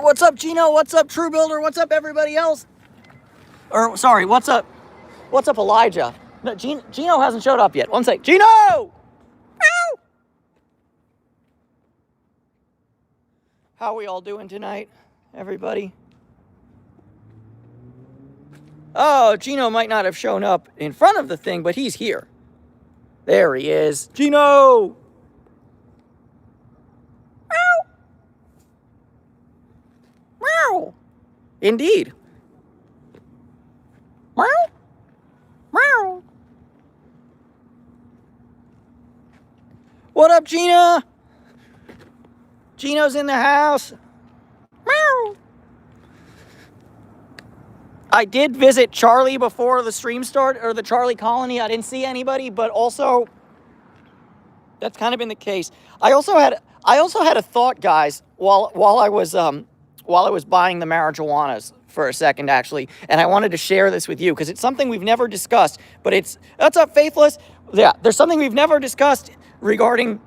What's up, Gino? What's up, True Builder? What's up, everybody else? Or, sorry, what's up? What's up, Elijah? No, Gino hasn't showed up yet. One sec. Gino! Ow! How are we all doing tonight, everybody? Oh, Gino might not have shown up in front of the thing, but he's here. There he is. Gino! Meow! Meow! Indeed. Meow! Meow! What up, Gina? Gino's in the house. Meow! I did visit Charlie before the stream started, or the Charlie colony. I didn't see anybody, but also that's kind of been the case. I also had a thought, guys, while I was buying the marijuanas for a second, actually, and I wanted to share this with you because it's something we've never discussed. But what's up, Faithless? Yeah, there's something we've never discussed regarding.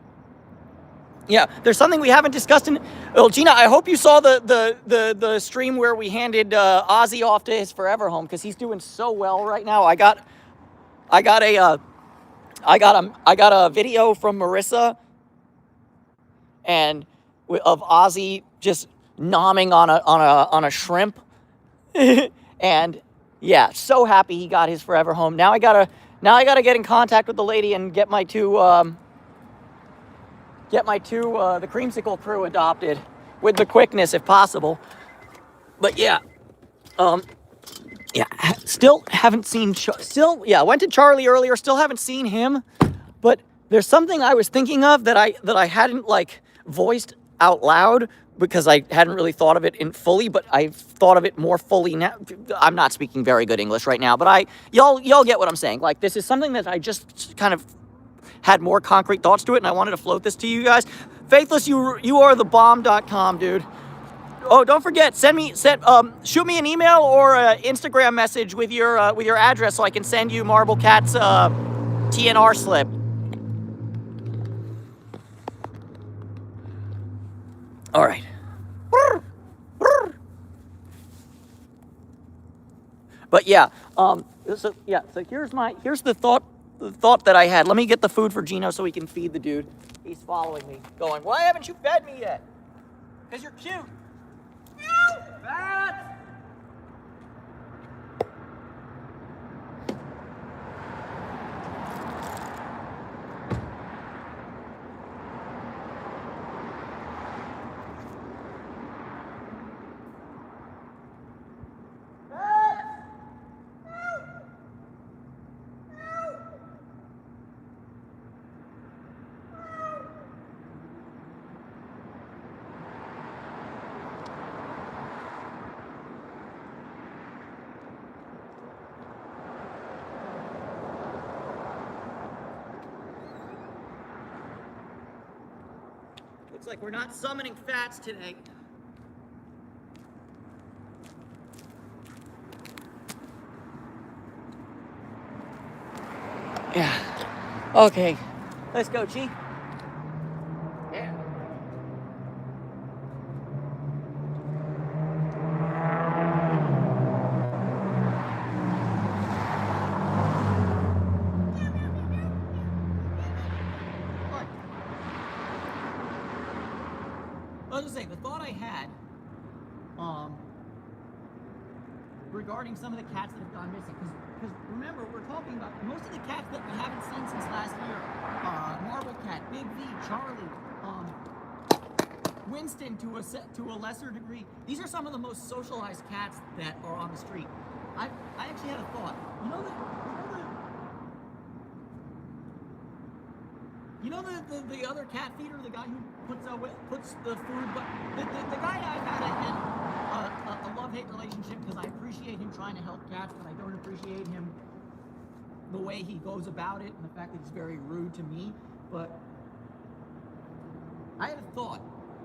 Yeah, there's something we haven't discussed in. Well, Gina, I hope you saw the stream where we handed Ozzy off to his forever home because he's doing so well right now. I got a video from Marissa and of Ozzy just nomming on a shrimp, and yeah, so happy he got his forever home. Now I gotta get in contact with the lady and get my two the creamsicle crew adopted with the quickness if possible. But yeah, still haven't seen. I went to Charlie earlier. Still haven't seen him. But there's something I was thinking of that I hadn't like voiced out loud because I hadn't really thought of it in fully. But I've thought of it more fully now. I'm not speaking very good English right now, but y'all get what I'm saying. Like, this is something that I just kind of had more concrete thoughts to it, and I wanted to float this to you guys. Faithless, you are the bomb.com, dude. Oh, don't forget, shoot me an email or an Instagram message with your address so I can send you Marble Cat's TNR slip. All right. But yeah, so here's the thought that I had. Let me get the food for Gino so he can feed the dude. He's following me, going, why haven't you fed me yet? Because you're cute. Meow! Bad. Looks like we're not summoning fats today. Yeah. Okay. Let's go, Chi. Yeah. I was gonna say, the thought I had, regarding some of the cats that have gone missing, because remember, we're talking about most of the cats that we haven't seen since last year. Marble Cat, Big V, Charlie, Winston to a lesser degree. These are some of the most socialized cats that are on the street. I actually had a thought. You know the other cat feeder, the guy who puts the food, but the guy I've had a love-hate relationship because I appreciate him trying to help cats, but I don't appreciate him the way he goes about it and the fact that he's very rude to me. But I had a thought.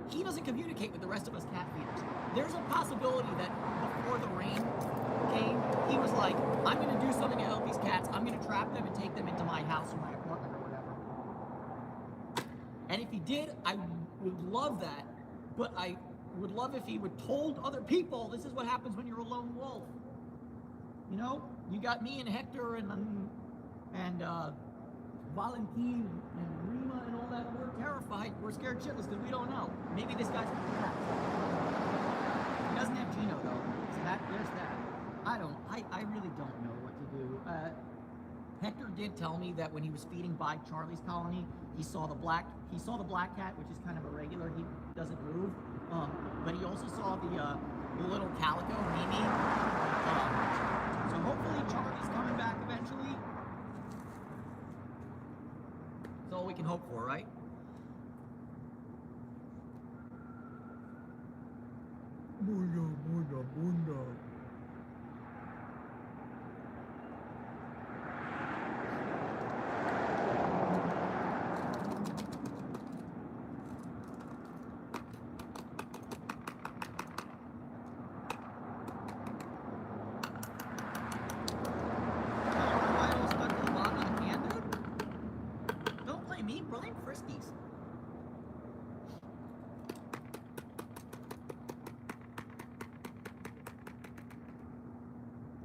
He doesn't communicate with the rest of us cat feeders. There's a possibility that before the rain came, he was like, I'm going to do something to help these cats. I'm going to trap them and take them into my house or my apartment or whatever. And if he did, I would love that. But I would love if he would told other people this is what happens when you're a lone wolf. You know, you got me and Hector and Valentin and Rima and all that. We're terrified. We're scared shitless because we don't know. Maybe this guy's gonna crack. He doesn't have Gino though. So there's that. I really don't know what to do. Hector did tell me that when he was feeding by Charlie's colony, he saw the black cat, which is kind of irregular. He doesn't move. But he also saw the little calico, Mimi. So hopefully Charlie's coming back eventually. That's all we can hope for, right? Bunda.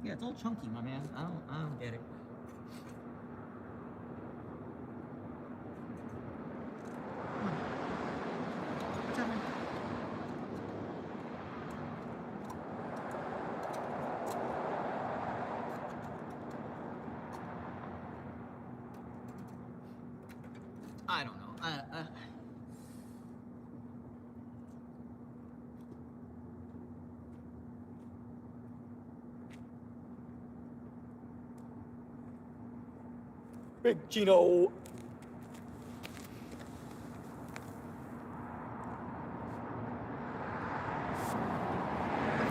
Yeah, it's all chunky, my man. I don't get it. What's happening? I don't know. Big Gino.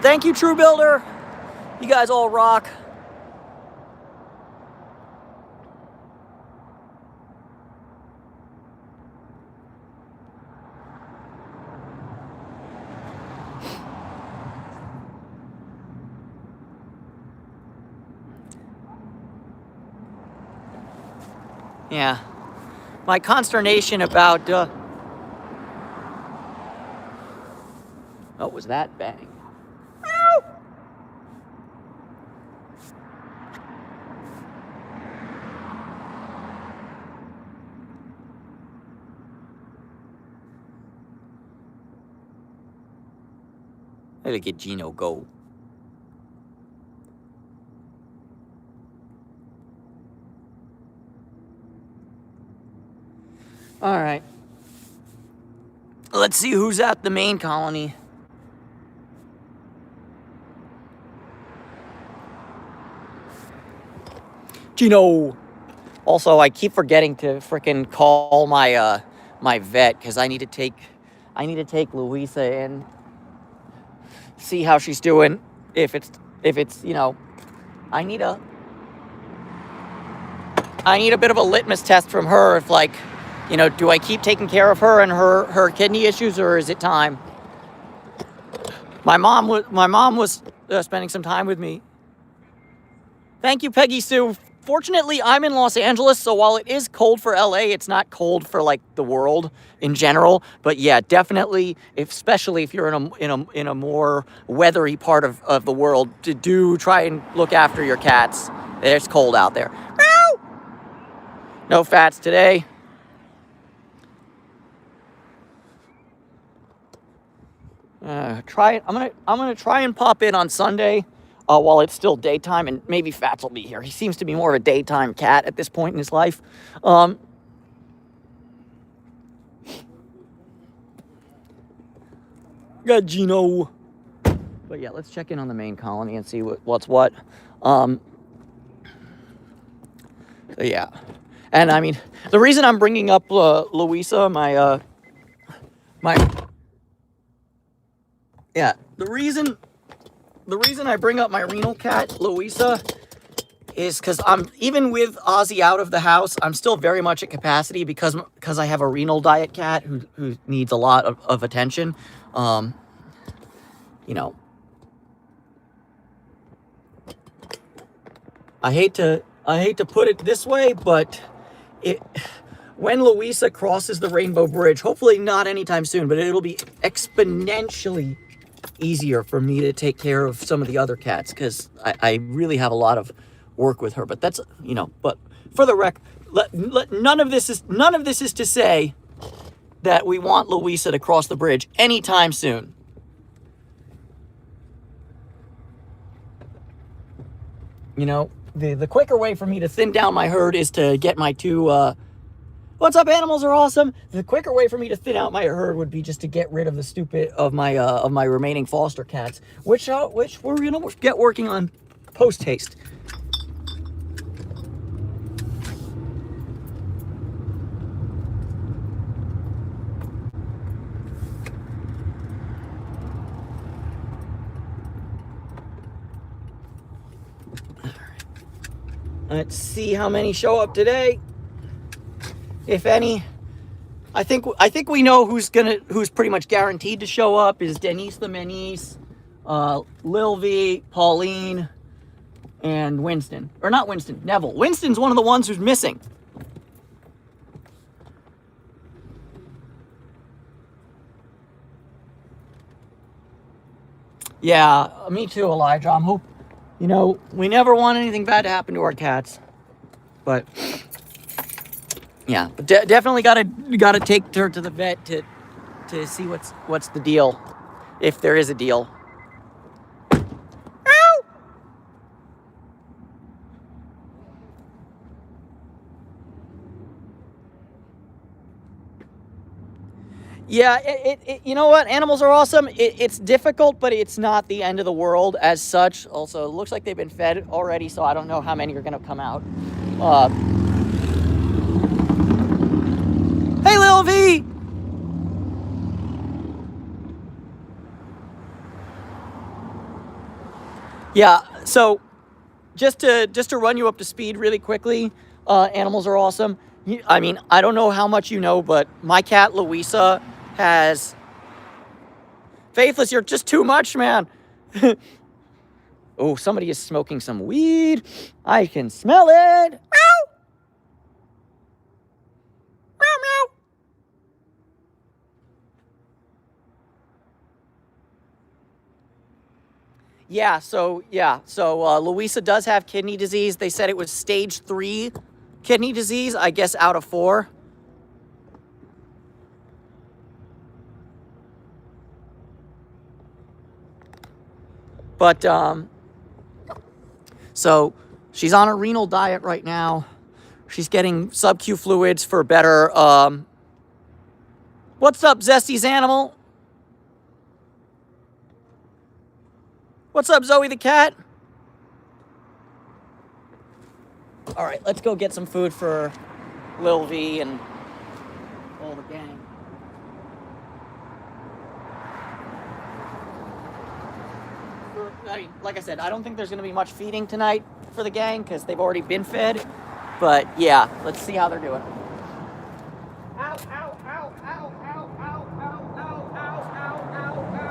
Thank you, True Builder. You guys all rock. Yeah. My consternation about, what was that bang? Ow! Look at Gino go. All right. Let's see who's at the main colony. Gino. Also, I keep forgetting to frickin' call my my vet because I need to take Louisa in, see how she's doing. If it's you know, I need a bit of a litmus test from her. If like, you know, do I keep taking care of her and her kidney issues, or is it time? My mom was spending some time with me. Thank you, Peggy Sue. Fortunately, I'm in Los Angeles, so while it is cold for LA, it's not cold for like the world in general. But yeah, definitely, especially if you're in a more weathery part of the world, to do try and look after your cats. It's cold out there. Meow! No fats today. I'm gonna try and pop in on Sunday while it's still daytime, and maybe Fats will be here. He seems to be more of a daytime cat at this point in his life. Got Gino. But yeah, let's check in on the main colony and see what's what. So yeah, and I mean the reason I'm bringing up Louisa, the reason I bring up my renal cat, Louisa, is because I'm, even with Ozzy out of the house, I'm still very much at capacity because I have a renal diet cat who needs a lot of attention. You know, I hate to put it this way, but when Louisa crosses the Rainbow Bridge, hopefully not anytime soon, but it'll be exponentially easier for me to take care of some of the other cats, because I really have a lot of work with her. But that's, you know, but for the record, none of this is to say that we want Louisa to cross the bridge anytime soon. You know, the quicker way for me to thin down my herd is to get my two, what's up, animals are awesome. The quicker way for me to thin out my herd would be just to get rid of the stupid of my remaining foster cats, which we're gonna get working on post haste. Let's see how many show up today, if any. I think we know who's pretty much guaranteed to show up is Denise the Menace, Lil V, Pauline, and Winston. Or not Winston, Neville. Winston's one of the ones who's missing. Yeah, me too, Elijah. I'm hope. You know, we never want anything bad to happen to our cats, but yeah, definitely gotta take her to the vet to see what's the deal, if there is a deal. Ow! Yeah, you know what? Animals are awesome. It's difficult, but it's not the end of the world as such. Also, it looks like they've been fed already, so I don't know how many are gonna come out. Hey, Lil V! Yeah, so just to run you up to speed really quickly, animals are awesome. I mean, I don't know how much you know, but my cat Louisa has... Faithless, you're just too much, man. Oh, somebody is smoking some weed. I can smell it. Meow. Meow, meow. Yeah, so Louisa does have kidney disease. They said it was stage 3 kidney disease, I guess, out of 4. But, so she's on a renal diet right now. She's getting sub-Q fluids for better, what's up, Zesty's animal? What's up, Zoe the cat? All right, let's go get some food for Lil V and all the gang. I mean, like I said, I don't think there's going to be much feeding tonight for the gang because they've already been fed. But yeah, let's see how they're doing. Ow, ow, ow, ow, ow, ow, ow, ow, ow, ow, ow, ow.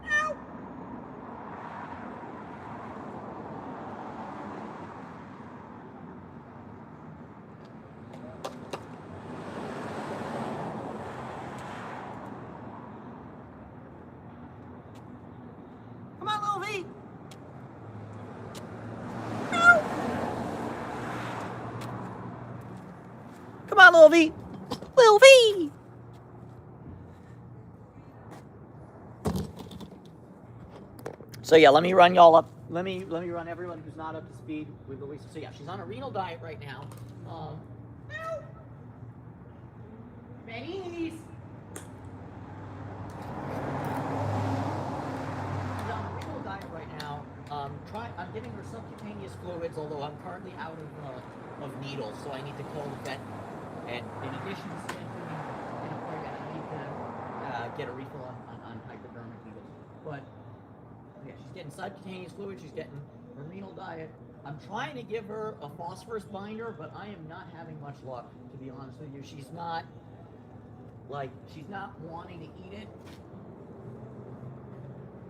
Ow. Come on, Lil V. Ow. Come on, Lil V. Lil V. So yeah, let me run y'all up. Let me run everyone who's not up to speed with Louisa. So yeah, she's on a renal diet right now. Benny's. She's on a renal diet right now. I'm giving her subcutaneous fluids, although I'm currently out of needles, so I need to call the vet. And in addition to sampling and appointment, I need to get a refill on hypodermic needles. But getting subcutaneous fluid. She's getting her renal diet. I'm trying to give her a phosphorus binder, but I am not having much luck, to be honest with you. She's not wanting to eat it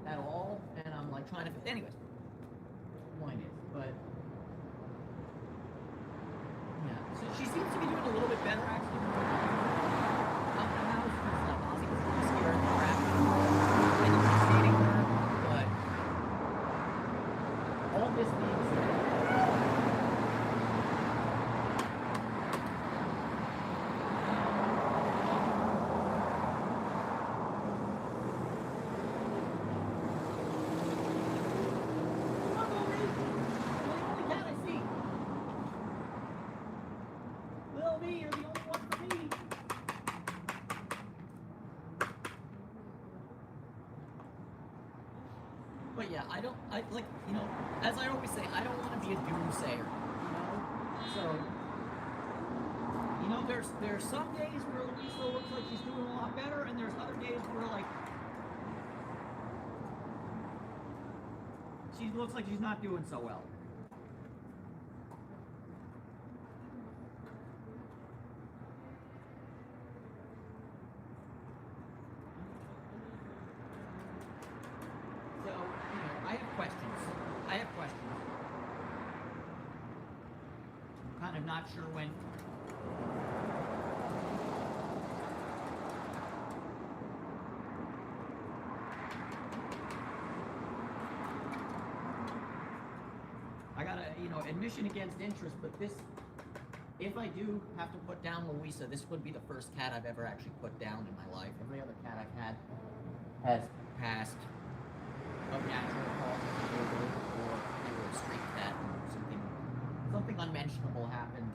at all, and I'm like trying to. Anyways, point is, but yeah. So she seems to be doing a little bit better actually. Out the house, because like Ozzy was really scared of the crap. And you keep feeding her, but all this being said. But yeah, as I always say, I don't want to be a doomsayer, So, there's some days where Louisa looks like she's doing a lot better, and there's other days where, like, she looks like she's not doing so well. I have questions. I'm kind of not sure when. I got admission against interest, but if I do have to put down Louisa, this would be the first cat I've ever actually put down in my life. Every other cat I've had has passed of natural causes, or a street cat, or something unmentionable happened.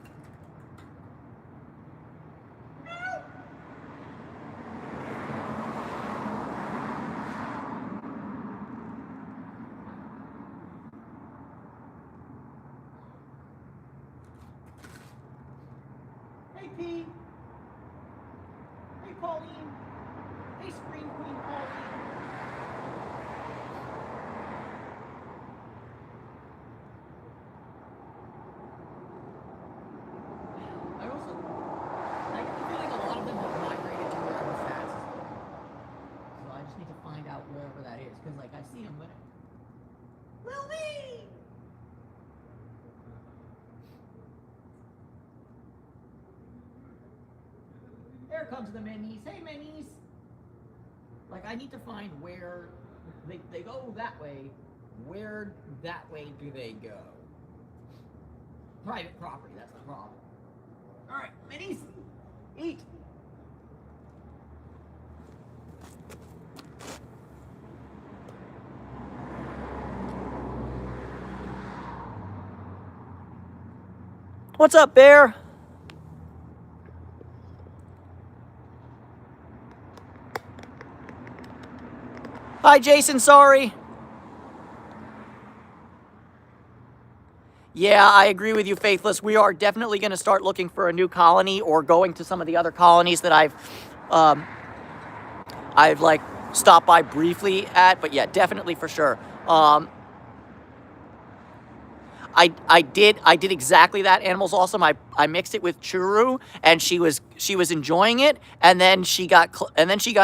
Hey, P. Hey, Pauline. Hey, Scream Queen Pauline. I get the feeling a lot of them have migrated to where I'm fast. So I just need to find out wherever that is, because like I see them, but Lil B! There comes the Minis. Hey, Minis! Like, I need to find where they go that way. Where that way do they go? Private property, that's the problem. Alright, Minis! Eat! What's up, Bear? Hi, Jason, sorry. Yeah, I agree with you, Faithless. We are definitely going to start looking for a new colony or going to some of the other colonies that I've like stopped by briefly at, but yeah, definitely for sure. I did exactly that. Animals Awesome. I mixed it with Churu, and she was enjoying it, and then she got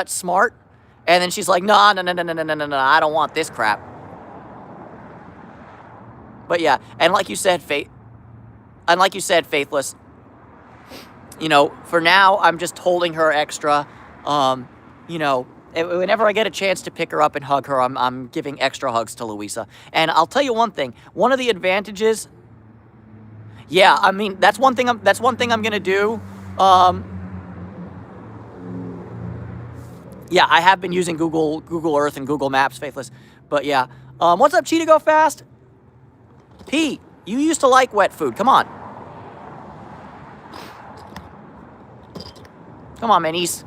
smart, and then she's like, no, I don't want this crap. But yeah, and like you said, Faithless, for now, I'm just holding her extra. Whenever I get a chance to pick her up and hug her, I'm giving extra hugs to Louisa. And I'll tell you one thing. One of the advantages, yeah, I mean, that's one thing I'm gonna do. Yeah, I have been using Google Earth and Google Maps, Faithless. But yeah, what's up, Cheetah Go Fast? Pete, you used to like wet food. Come on. Come on, Minis.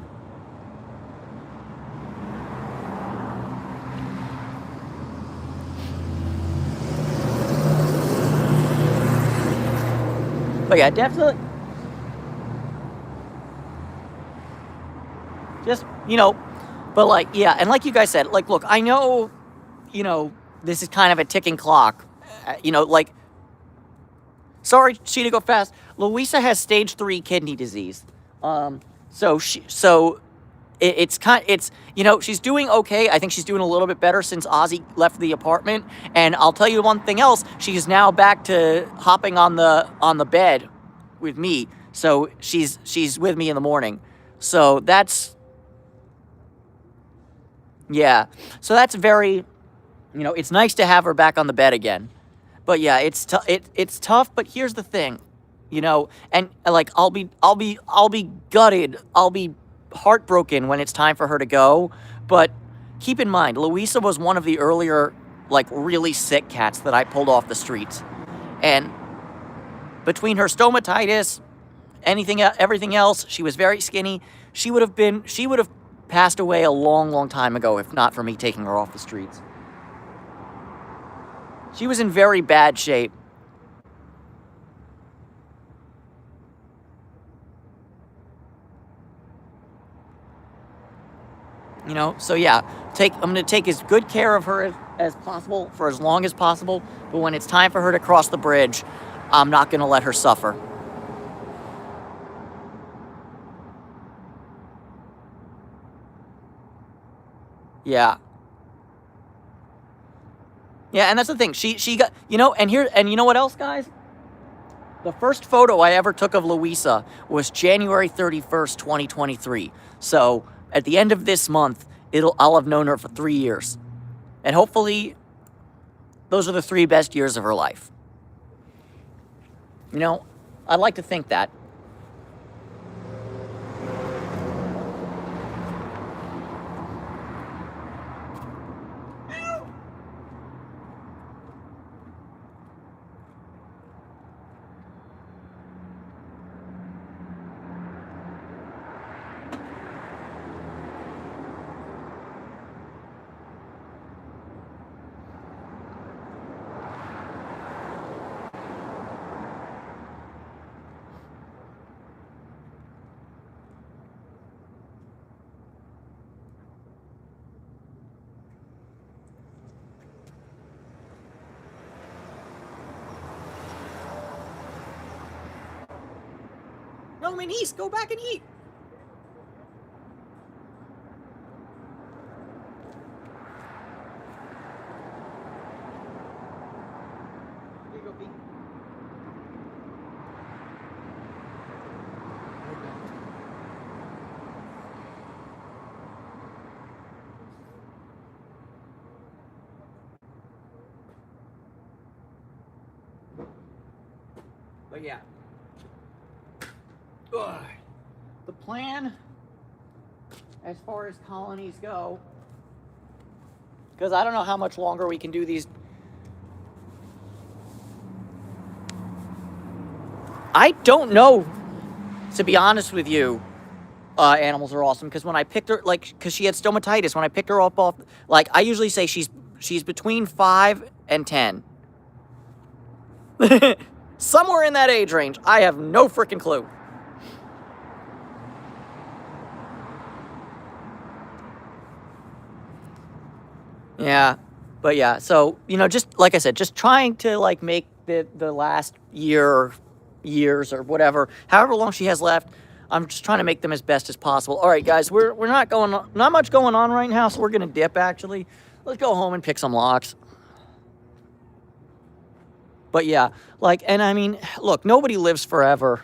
But yeah, definitely. Just, but like, yeah, and like you guys said, like, look, I know, this is kind of a ticking clock. You know, like, sorry, she to go fast. Louisa has stage 3 kidney disease. It's you know, she's doing okay. I think she's doing a little bit better since Ozzy left the apartment. And I'll tell you one thing else. She's now back to hopping on the bed with me. So she's with me in the morning. So that's, yeah. So that's very, you know, it's nice to have her back on the bed again. But yeah, it's tough, but here's the thing. You know, and like I'll be gutted. I'll be heartbroken when it's time for her to go. But keep in mind, Louisa was one of the earlier, like, really sick cats that I pulled off the streets. And between her stomatitis, everything else, she was very skinny. She would have passed away a long, long time ago if not for me taking her off the streets. She was in very bad shape. You know, so yeah, I'm going to take as good care of her as possible for as long as possible. But when it's time for her to cross the bridge, I'm not going to let her suffer. Yeah. Yeah, and that's the thing. She got, you know, and you know what else, guys? The first photo I ever took of Louisa was January 31st, 2023. So at the end of this month, I'll have known her for 3 years. And hopefully, those are the 3 best years of her life. You know, I'd like to think that. No, my niece, go back and eat. Here you go, Pete. But yeah. Ugh. The plan, as far as colonies go, because I don't know how much longer we can do these. I don't know, to be honest with you. Animals are awesome, because when I picked her, like, because she had stomatitis, when I picked her up off, like, I usually say she's between 5 and 10. Somewhere in that age range. I have no freaking clue. Yeah, but yeah, so, you know, just like I said, just trying to, like, make the last years or whatever, however long she has left, I'm just trying to make them as best as possible. All right, guys, we're not much going on right now, so we're gonna dip. Actually, let's go home and pick some locks. But yeah, like, and I mean, look, nobody lives forever.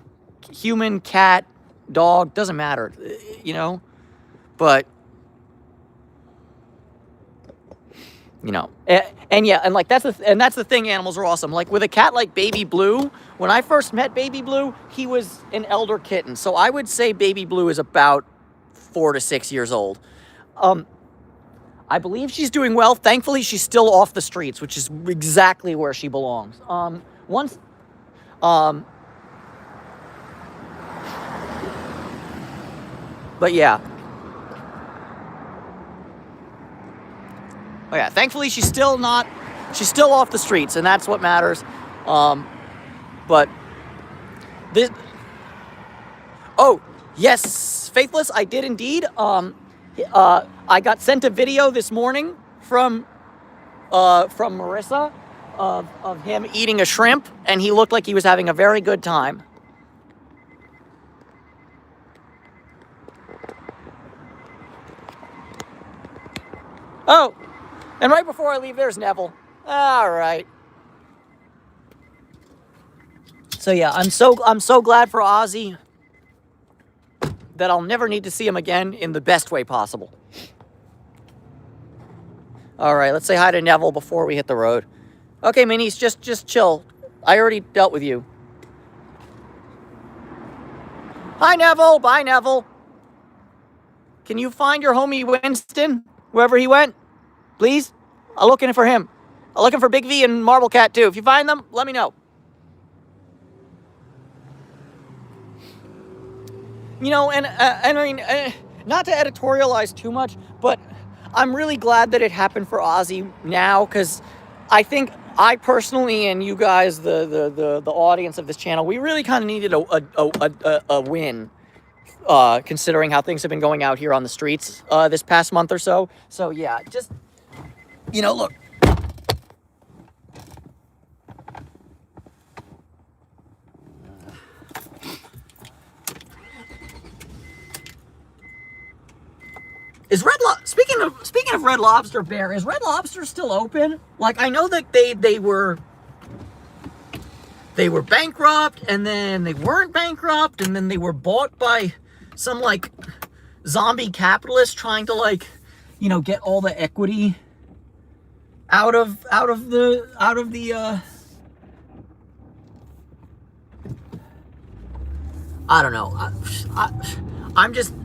Human, cat, dog, doesn't matter, you know. But you know, and yeah, and like that's the thing. Animals are awesome. Like with a cat like Baby Blue, when I first met Baby Blue, he was an elder kitten. So I would say Baby Blue is about 4 to 6 years old. I believe she's doing well. Thankfully, she's still off the streets, which is exactly where she belongs. But yeah. Oh yeah, thankfully she's still off the streets, and that's what matters. But this, oh yes, Faithless, I did indeed. I got sent a video this morning from from Marissa of him eating a shrimp, and he looked like he was having a very good time. Oh, and right before I leave, there's Neville. All right. So yeah, I'm so glad for Ozzy that I'll never need to see him again in the best way possible. All right, let's say hi to Neville before we hit the road. Okay, Minis, just chill. I already dealt with you. Hi, Neville. Bye, Neville. Can you find your homie Winston, wherever he went? Please? I'm looking for him. I'm looking for Big V and Marble Cat, too. If you find them, let me know. You know, and I mean, not to editorialize too much, but I'm really glad that it happened for Ozzy now, because I think I personally and you guys, the audience of this channel, we really kind of needed a win, considering how things have been going out here on the streets this past month or so. So yeah, just, you know, look. Is speaking of Red Lobster, Bear, is Red Lobster still open? Like, I know that they were bankrupt, and then they weren't bankrupt, and then they were bought by some like zombie capitalist trying to, like, you know, get all the equity out of the I don't know.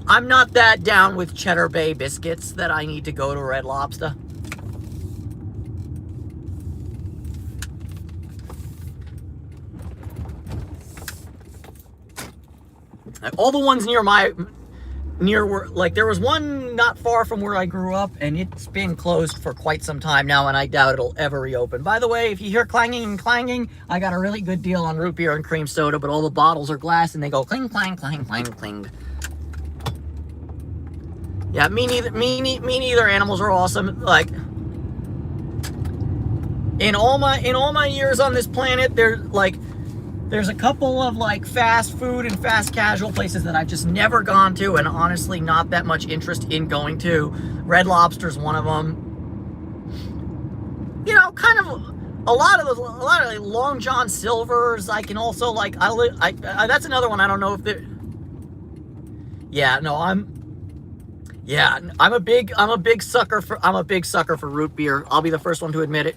I'm not that down with Cheddar Bay biscuits that I need to go to Red Lobster. All the ones near where, like, there was one not far from where I grew up, and it's been closed for quite some time now, and I doubt it'll ever reopen. By the way, if you hear clanging and clanging, I got a really good deal on root beer and cream soda, but all the bottles are glass, and they go cling, clang, clang, clang, cling. Yeah, me neither. Animals are awesome. Like, in all my years on this planet, there's a couple of, like, fast food and fast casual places that I've just never gone to, and honestly not that much interest in going to. Red Lobster's one of them. You know, kind of a lot of like Long John Silver's. I can also, like, that's another one. I don't know if they're. Yeah, no, I'm a big sucker for root beer. I'll be the first one to admit it.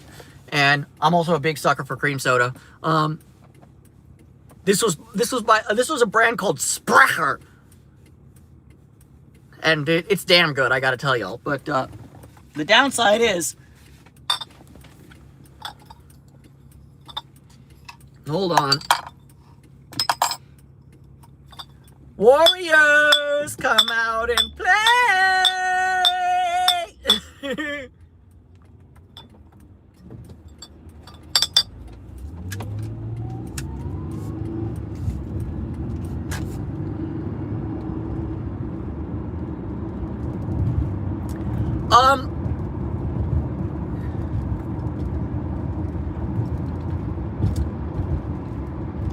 And I'm also a big sucker for cream soda. This was a brand called Sprecher. And it's damn good, I gotta tell y'all. But the downside is, hold on. Warriors, come out and play!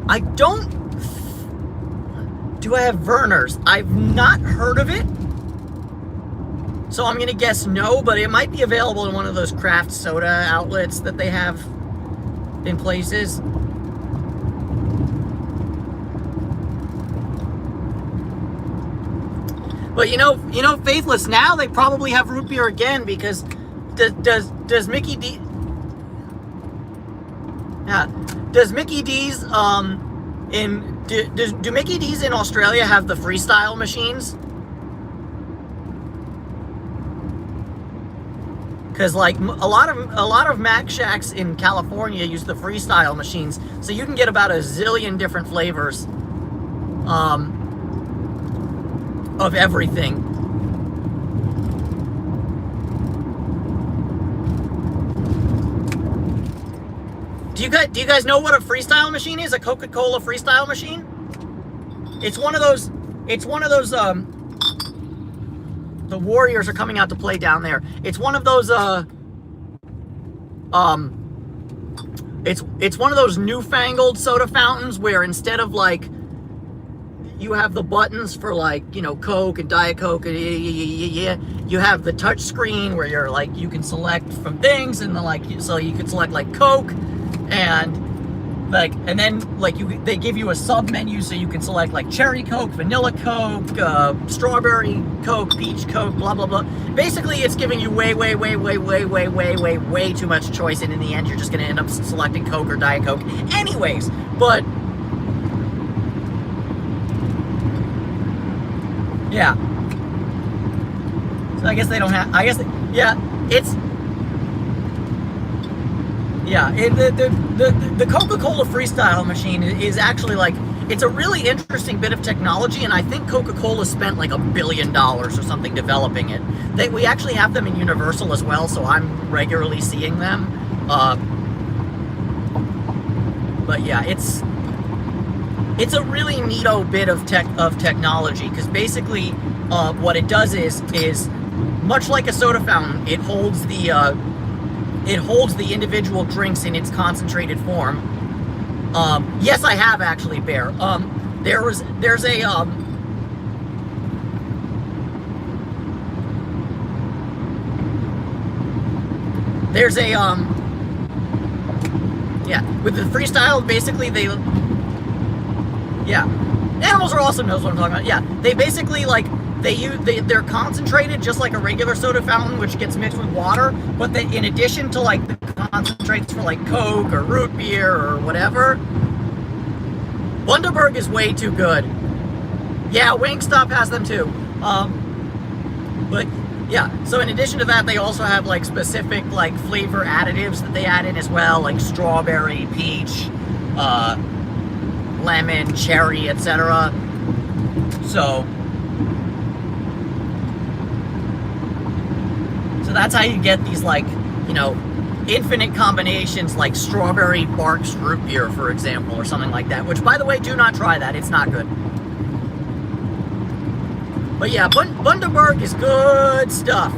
I don't... Do I have Werner's? I've not heard of it. So I'm going to guess no, but it might be available in one of those craft soda outlets that they have in places. But you know, Faithless, now they probably have root beer again, because does Mickey D... Yeah. Does Mickey D's do Mickey D's in Australia have the freestyle machines? Because, like, a lot of Mac Shacks in California use the freestyle machines, so you can get about a zillion different flavors of everything. Do you guys know what a freestyle machine is? A Coca-Cola freestyle machine? It's one of those the Warriors are coming out to play down there. It's one of those It's one of those newfangled soda fountains where instead of like you have the buttons for like, you know, Coke and Diet Coke and you have the touch screen where you're like you can select from things and so you can select like Coke and then like they give you a sub menu so you can select like cherry Coke, vanilla Coke, strawberry Coke, peach Coke, blah blah blah. Basically, it's giving you way too much choice, and in the end, you're just gonna end up selecting Coke or Diet Coke, anyways. But yeah, so I guess they don't have. I guess it's. Yeah, the Coca-Cola Freestyle machine is actually like, it's a really interesting bit of technology, and I think Coca-Cola spent like $1 billion or something developing it. We actually have them in Universal as well, so I'm regularly seeing them. But yeah, it's a really neato bit of technology, because basically what it does is much like a soda fountain, it holds the individual drinks in its concentrated form. Yes, I have actually, Bear. There's a with the Freestyle, basically animals are awesome, knows what I'm talking about. Yeah, they basically like, they're concentrated just like a regular soda fountain, which gets mixed with water, but in addition to like the concentrates for like Coke or root beer or whatever, Bundaberg is way too good. Yeah, Wingstop has them too. But yeah, so in addition to that, they also have like specific like flavor additives that they add in as well, like strawberry, peach, lemon, cherry, etc. So that's how you get these, like, you know, infinite combinations, like strawberry Barks root beer, for example, or something like that. Which, by the way, do not try that. It's not good. But yeah, Bundaberg is good stuff.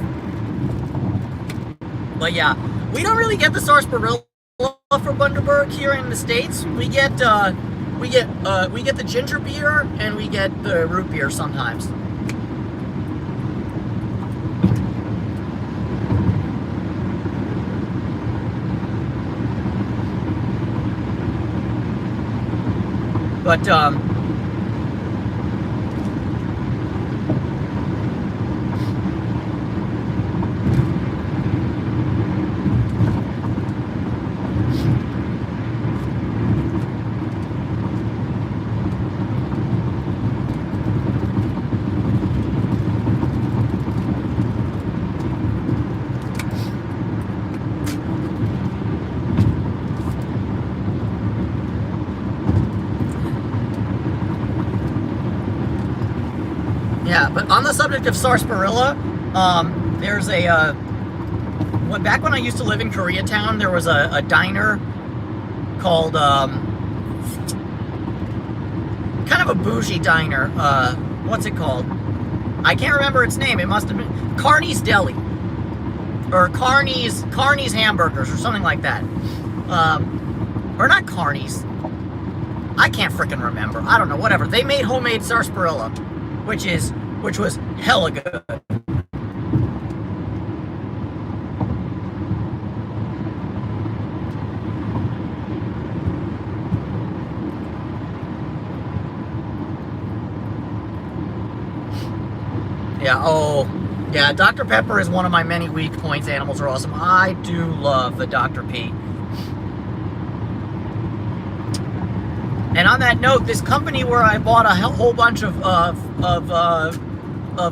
But yeah, we don't really get the sarsaparilla for Bundaberg here in the States. We get the ginger beer and we get the root beer sometimes. But yeah, but on the subject of sarsaparilla, there's back when I used to live in Koreatown, there was a diner called, kind of a bougie diner, what's it called? I can't remember its name. It must have been Carney's Deli, or Carney's Hamburgers, or something like that. Or not Carney's. I can't freaking remember. I don't know, whatever. They made homemade sarsaparilla, which was hella good. Yeah, oh, yeah, Dr. Pepper is one of my many weak points. Animals are awesome. I do love the Dr. P. And on that note, this company where I bought a whole bunch of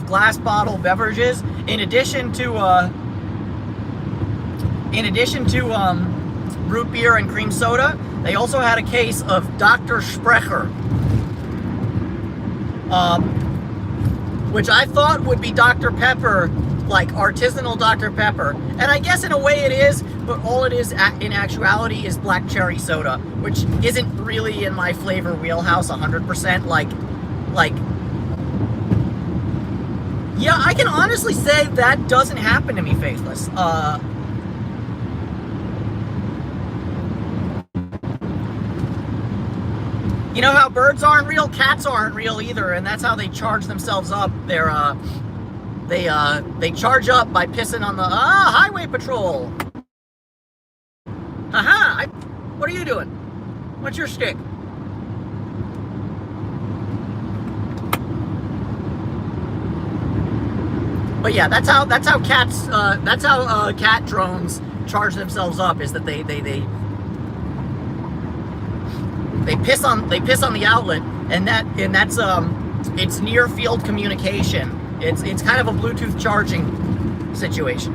glass bottle beverages, in addition to root beer and cream soda, they also had a case of Dr. Sprecher, which I thought would be Dr. Pepper, like artisanal Dr. Pepper. And I guess in a way it is, but all it is in actuality is black cherry soda, which isn't really in my flavor wheelhouse 100%. Like, yeah, I can honestly say that doesn't happen to me, Faithless. You know how birds aren't real? Cats aren't real either, and that's how they charge themselves up. They charge up by pissing on the highway patrol. Haha! What are you doing? What's your shtick? But yeah, that's how cats cat drones charge themselves up, is that they piss on the outlet, and that's it's near field communication. It's kind of a Bluetooth charging situation.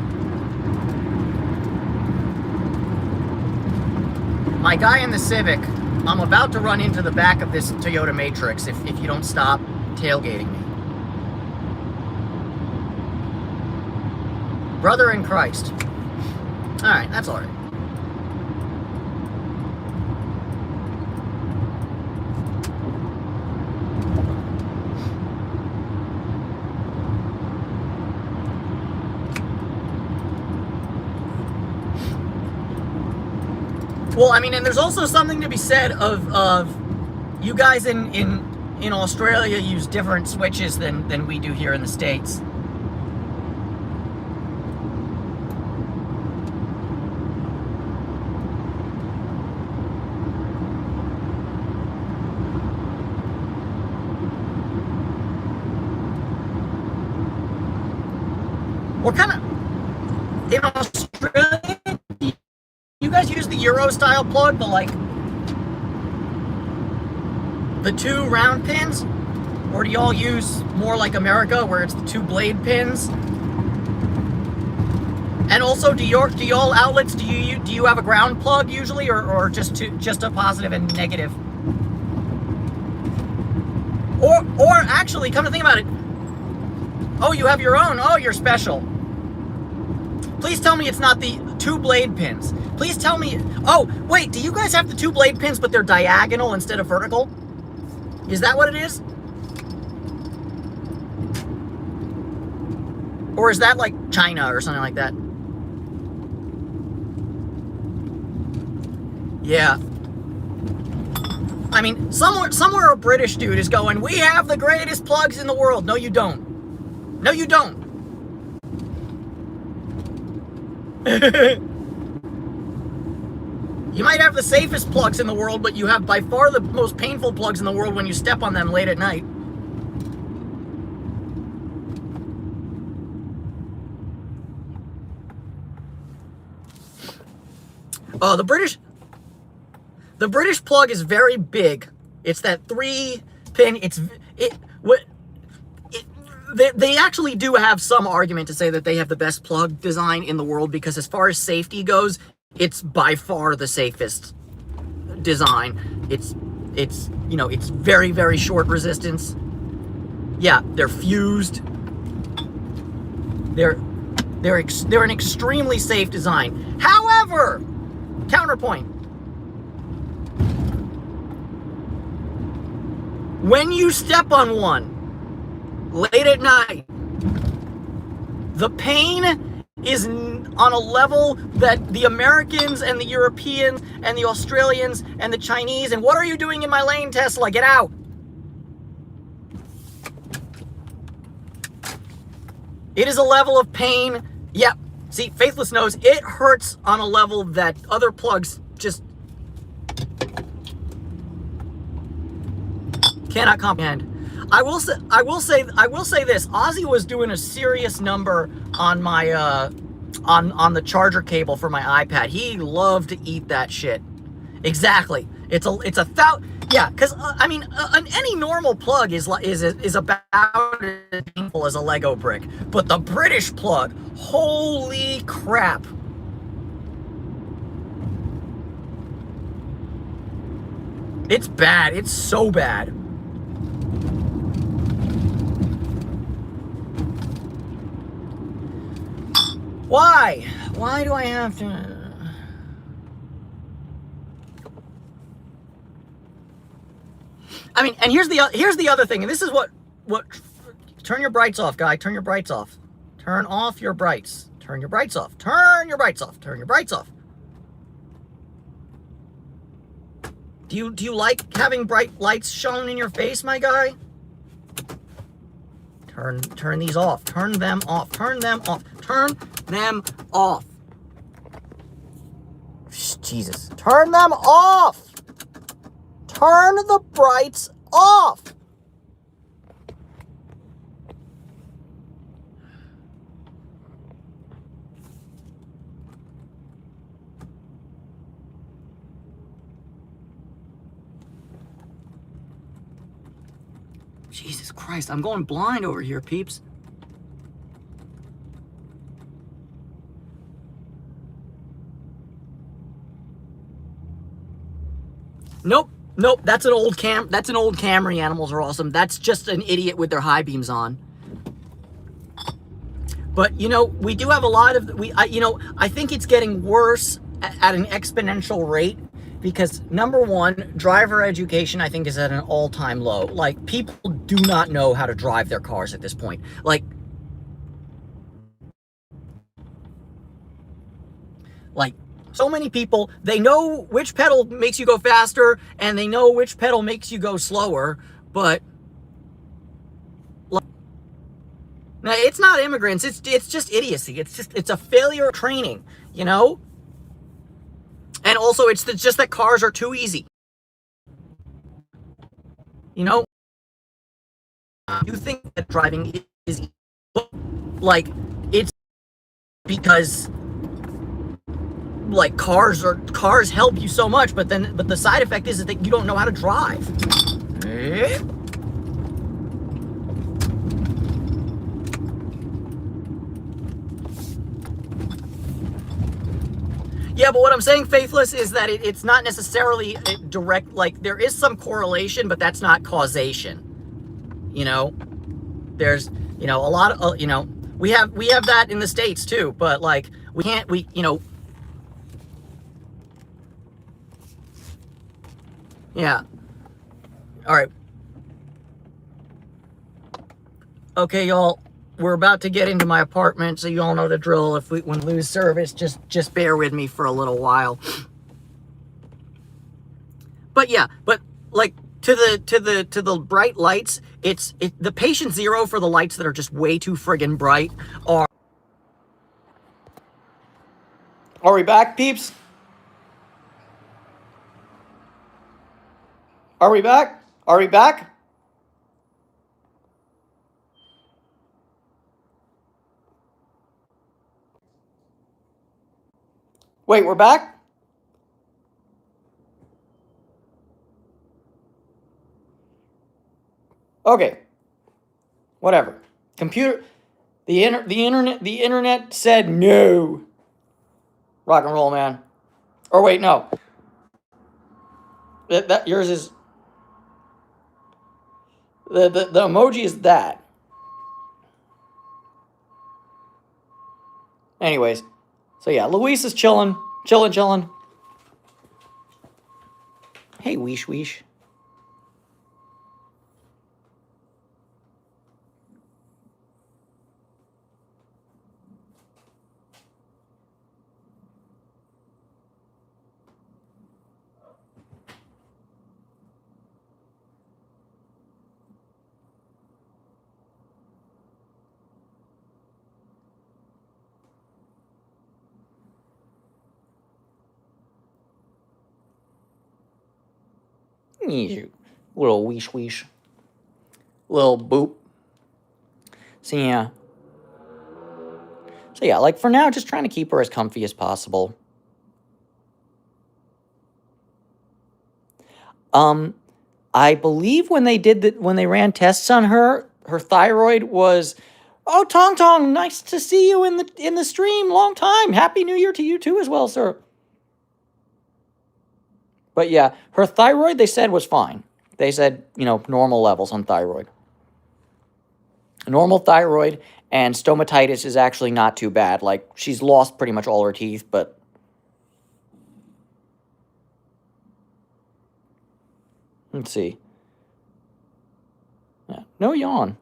My guy in the Civic, I'm about to run into the back of this Toyota Matrix if you don't stop tailgating me. Brother in Christ. Alright, that's alright. Well, I mean, and there's also something to be said of you guys in Australia use different switches than we do here in the States. What kind of, in Australia, you guys use the Euro style plug, the two round pins? Or do y'all use more like America where it's the two blade pins? And also, do y'all outlets, do you have a ground plug usually, or just a positive and negative? Or actually, come to think about it, oh, you have your own. Oh, you're special. Please tell me it's not the two blade pins. Please tell me. Oh, wait, do you guys have the two blade pins, but they're diagonal instead of vertical? Is that what it is? Or is that like China or something like that? Yeah. I mean, somewhere a British dude is going, we have the greatest plugs in the world. No, you don't. No, you don't. You might have the safest plugs in the world, but you have by far the most painful plugs in the world when you step on them late at night. Oh, the British plug is very big. It's that 3-pin. They actually do have some argument to say that they have the best plug design in the world, because as far as safety goes, it's by far the safest design. It's very, very short resistance. Yeah, they're fused. They're an extremely safe design. However, counterpoint. When you step on one late at night, the pain is on a level that the Americans and the Europeans and the Australians and the Chinese, and what are you doing in my lane, Tesla? Get out. It is a level of pain. Yep. See, Faithless knows it hurts on a level that other plugs just cannot comprehend. I will say this. Ozzy was doing a serious number on my on the charger cable for my iPad. He loved to eat that shit. Exactly. Yeah, because I mean, any normal plug is about as painful as a Lego brick, but the British plug, holy crap! It's bad. It's so bad. Why? Why do I have to? I mean, and here's the other thing, and this is what turn your brights off, guy. Turn your brights off. Turn off your brights. Turn your brights off. Turn your brights off. Turn your brights off. Do you like having bright lights shown in your face, my guy? Turn these off. Turn them off. Turn them off. Turn them off. Jesus. Turn them off. Turn the brights off. Jesus Christ, I'm going blind over here, peeps. Nope, nope, that's an old Camry. Animals are awesome. That's just an idiot with their high beams on. But, you know, we do have a lot of, I think it's getting worse at an exponential rate because, number one, driver education, I think, is at an all-time low. Like, people do not know how to drive their cars at this point. Like, so many people, they know which pedal makes you go faster, and they know which pedal makes you go slower, but now, it's not immigrants. It's just idiocy. It's a failure of training, you know? And also, it's just that cars are too easy. You know? You think that driving is easy. Like, it's because, like, cars help you so much, but the side effect is that you don't know how to drive. Yeah, but what I'm saying, Faithless, is that it's not necessarily direct, like, there is some correlation, but that's not causation. You know? There's, you know, a lot of, you know, we have that in the States, too, but, like, you know, yeah. All right. Okay, y'all. We're about to get into my apartment, so you all know the drill. If when we lose service, just bear with me for a little while. But yeah, but like to the bright lights, the patient zero for the lights that are just way too friggin' bright are. Are we back, peeps? Are we back? Are we back? Wait, we're back? Okay. Whatever. Computer, the internet said no. Rock and roll, man. Or wait, no. That yours is the emoji is that. Anyways, so yeah, Luis is chilling. Hey, Weesh Weesh. Little Weesh Weesh. Little boop. So yeah. So yeah, like for now, just trying to keep her as comfy as possible. I believe when they ran tests on her, her thyroid was, oh, Tong Tong, nice to see you in the stream. Long time. Happy New Year to you too as well, sir. But yeah, her thyroid, they said, was fine. They said, you know, normal levels on thyroid. Normal thyroid and stomatitis is actually not too bad. Like, she's lost pretty much all her teeth, but let's see. Yeah, no yawn.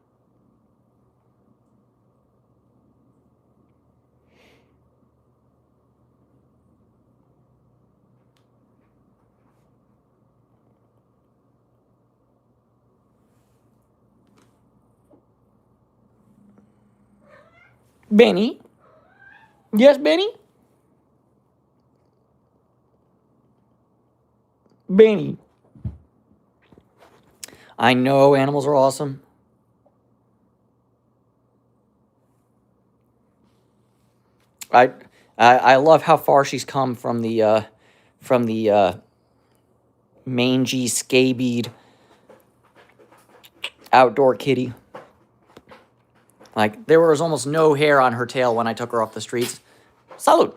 Benny? Yes, Benny? Benny. I know animals are awesome. I I love how far she's come from the mangy, scabied outdoor kitty. Like, there was almost no hair on her tail when I took her off the streets. Salud.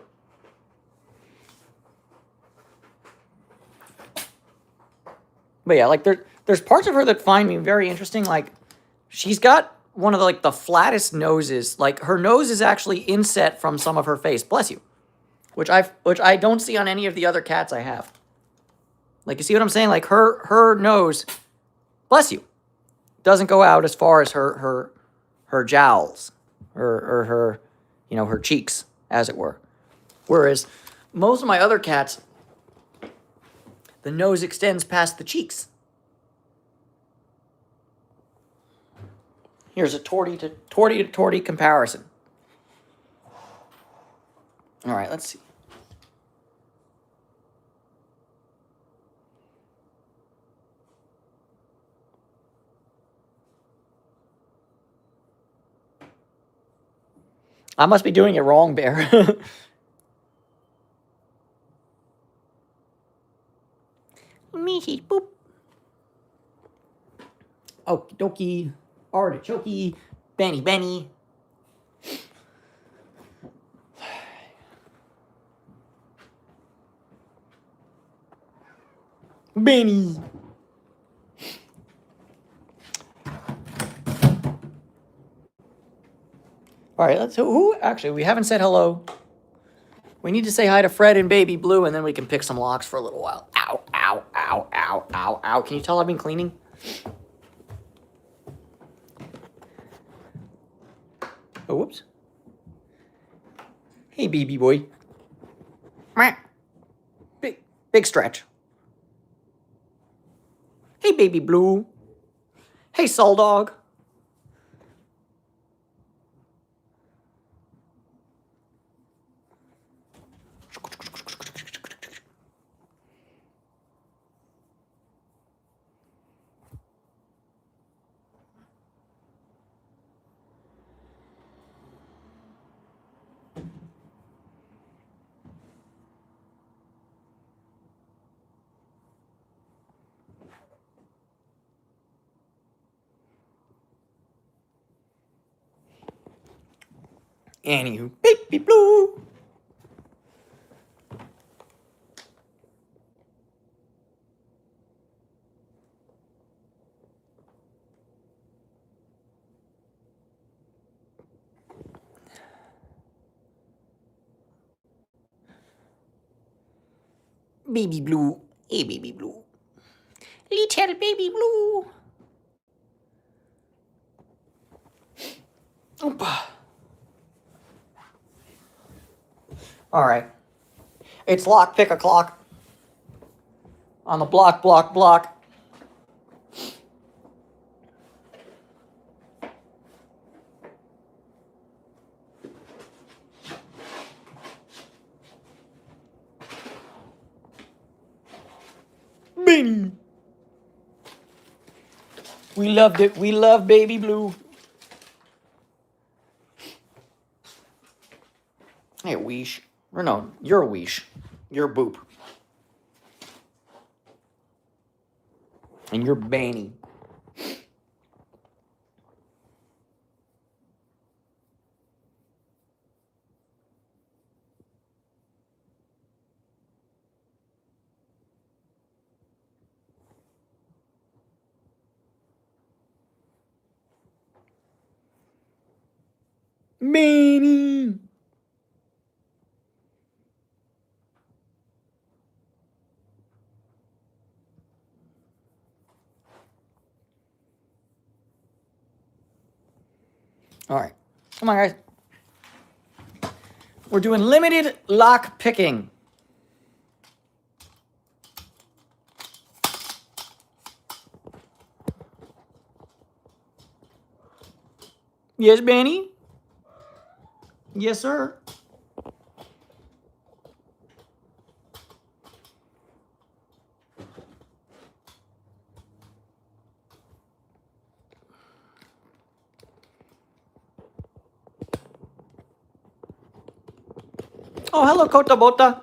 But yeah, like there's parts of her that find me very interesting. Like, she's got one of the flattest noses. Like, her nose is actually inset from some of her face. Bless you. Which I don't see on any of the other cats I have. Like, you see what I'm saying? Like, her nose, bless you, doesn't go out as far as her jowls, or her, her cheeks, as it were. Whereas most of my other cats, the nose extends past the cheeks. Here's a tortie to tortie comparison. All right, let's see. I must be doing it wrong, Bear. Meehee boop. Okie dokie. Artichokey. Benny. Benny. All right, actually, we haven't said hello. We need to say hi to Fred and Baby Blue, and then we can pick some locks for a little while. Ow, ow, ow, ow, ow, ow. Can you tell I've been cleaning? Oh, whoops. Hey, baby boy. Big stretch. Hey, Baby Blue. Hey, Soul Dog. Anywho, Baby Blue. Baby Blue. Hey, Baby Blue. Little Baby Blue. Oompa. All right. It's lock, pick a clock. On the block. Benny. We loved it. We love Baby Blue. Hey, Weesh. Or no, you're Weesh. You're Boop. And you're Banny. Banny. All right. Come on, guys. We're doing limited lock picking. Yes, Benny? Yes, sir. Oh, hello, Kota Bota.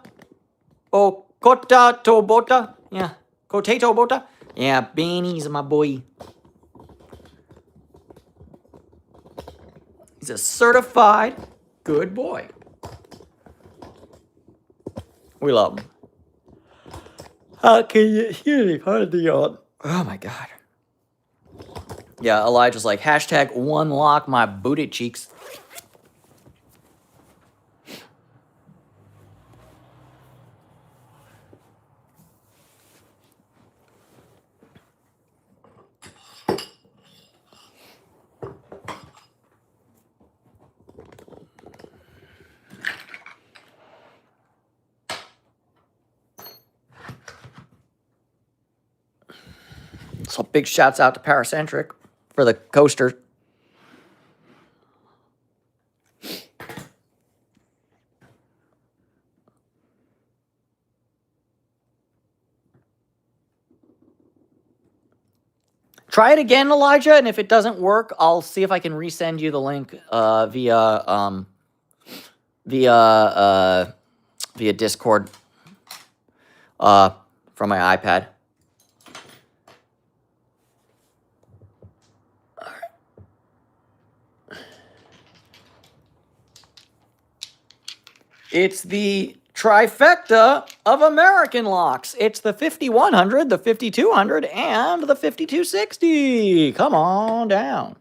Oh, Kota Tobota. Yeah. Potato Bota. Yeah, Benny's my boy. He's a certified good boy. We love him. How can you hear me? Oh my god. Yeah, Elijah's like, hashtag one lock my booty cheeks. So big shouts out to Paracentric for the coaster. Try it again, Elijah, and if it doesn't work, I'll see if I can resend you the link via Discord from my iPad. It's the trifecta of American locks. It's the 5100, the 5200, and the 5260. Come on down.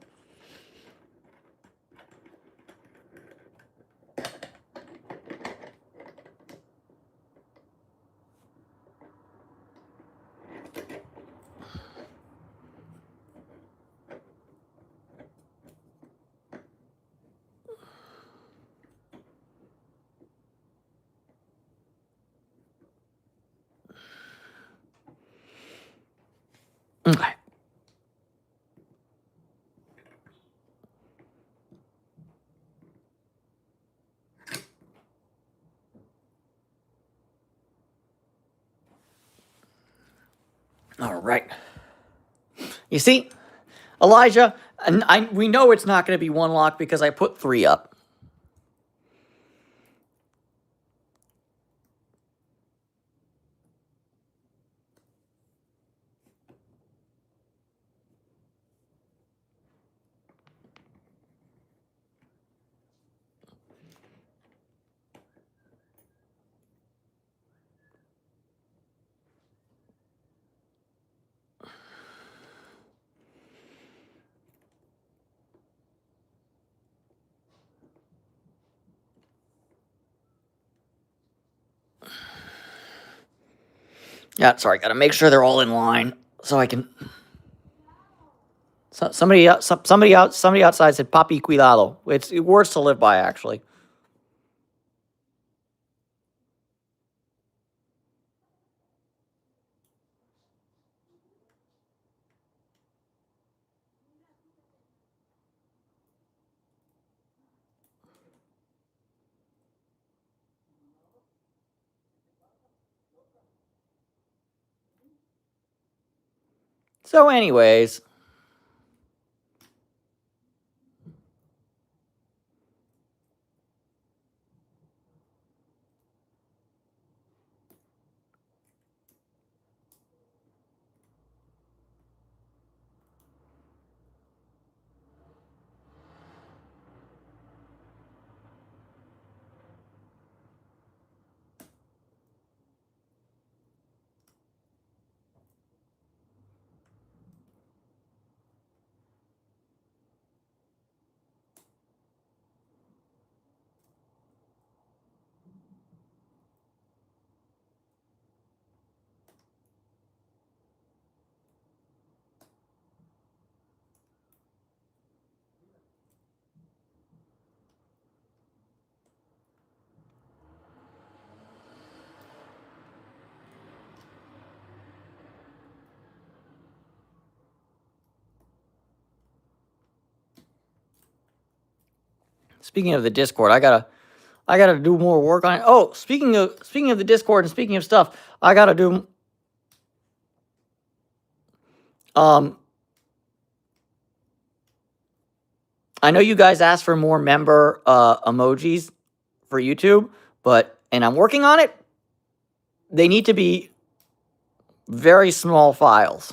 Okay. All right. You see, Elijah, and we know it's not going to be one lock because I put 3 up. Yeah, sorry, got to make sure they're all in line so I can. Somebody outside said "Papi cuidado." It's words to live by, actually. So, anyways, Speaking of the Discord, I gotta do more work on it. Oh, speaking of the Discord and speaking of stuff, I gotta do I know you guys asked for more member emojis for YouTube, and I'm working on it. They need to be very small files.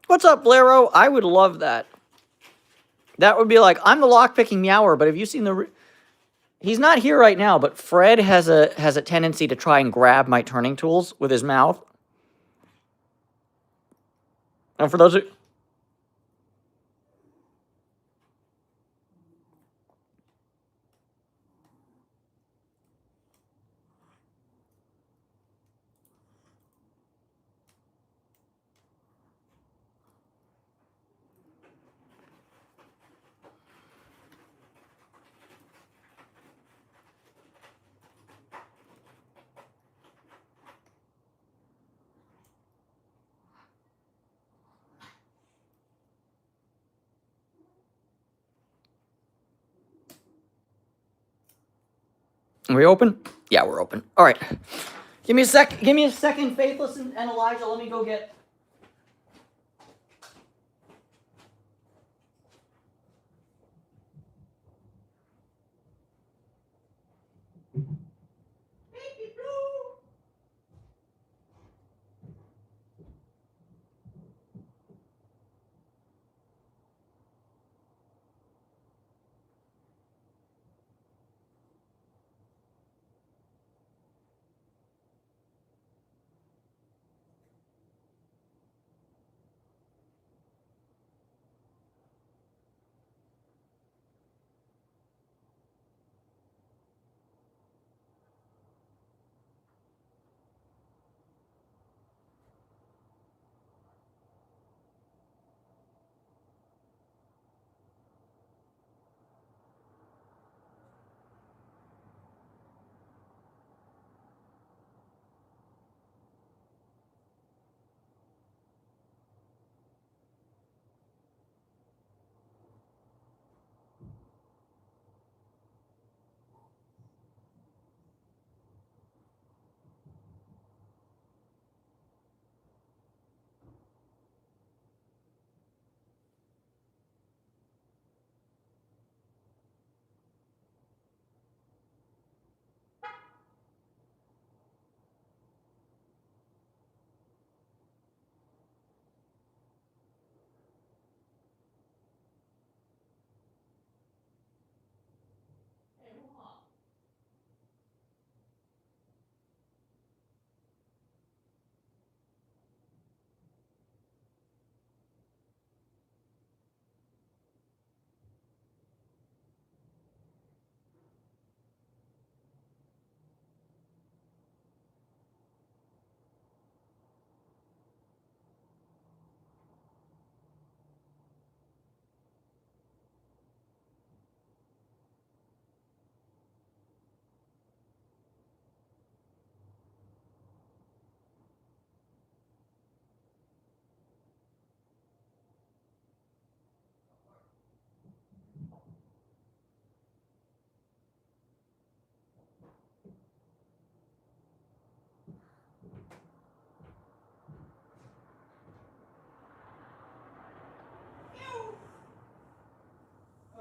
What's up, Blairo? I would love that. That would be like, I'm the lockpicking meower, but have you seen he's not here right now, but Fred has a tendency to try and grab my turning tools with his mouth. And for those who... Are we open? Yeah, we're open. All right. Give me a second, Faithless and Elijah. Let me go get...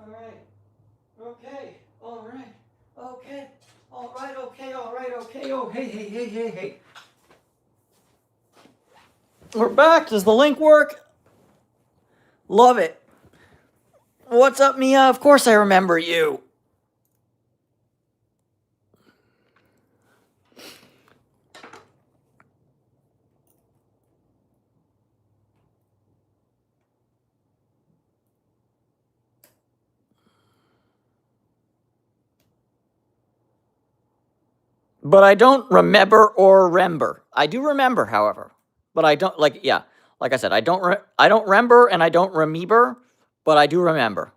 All right. Okay. All right. Okay. All right. Okay. All right. Okay. Oh, hey. We're back. Does the link work? Love it. What's up, Mia? Of course I remember you. But I don't remember or remember. I do remember, however. But I don't, like I said, I don't remember and I don't remember, but I do remember.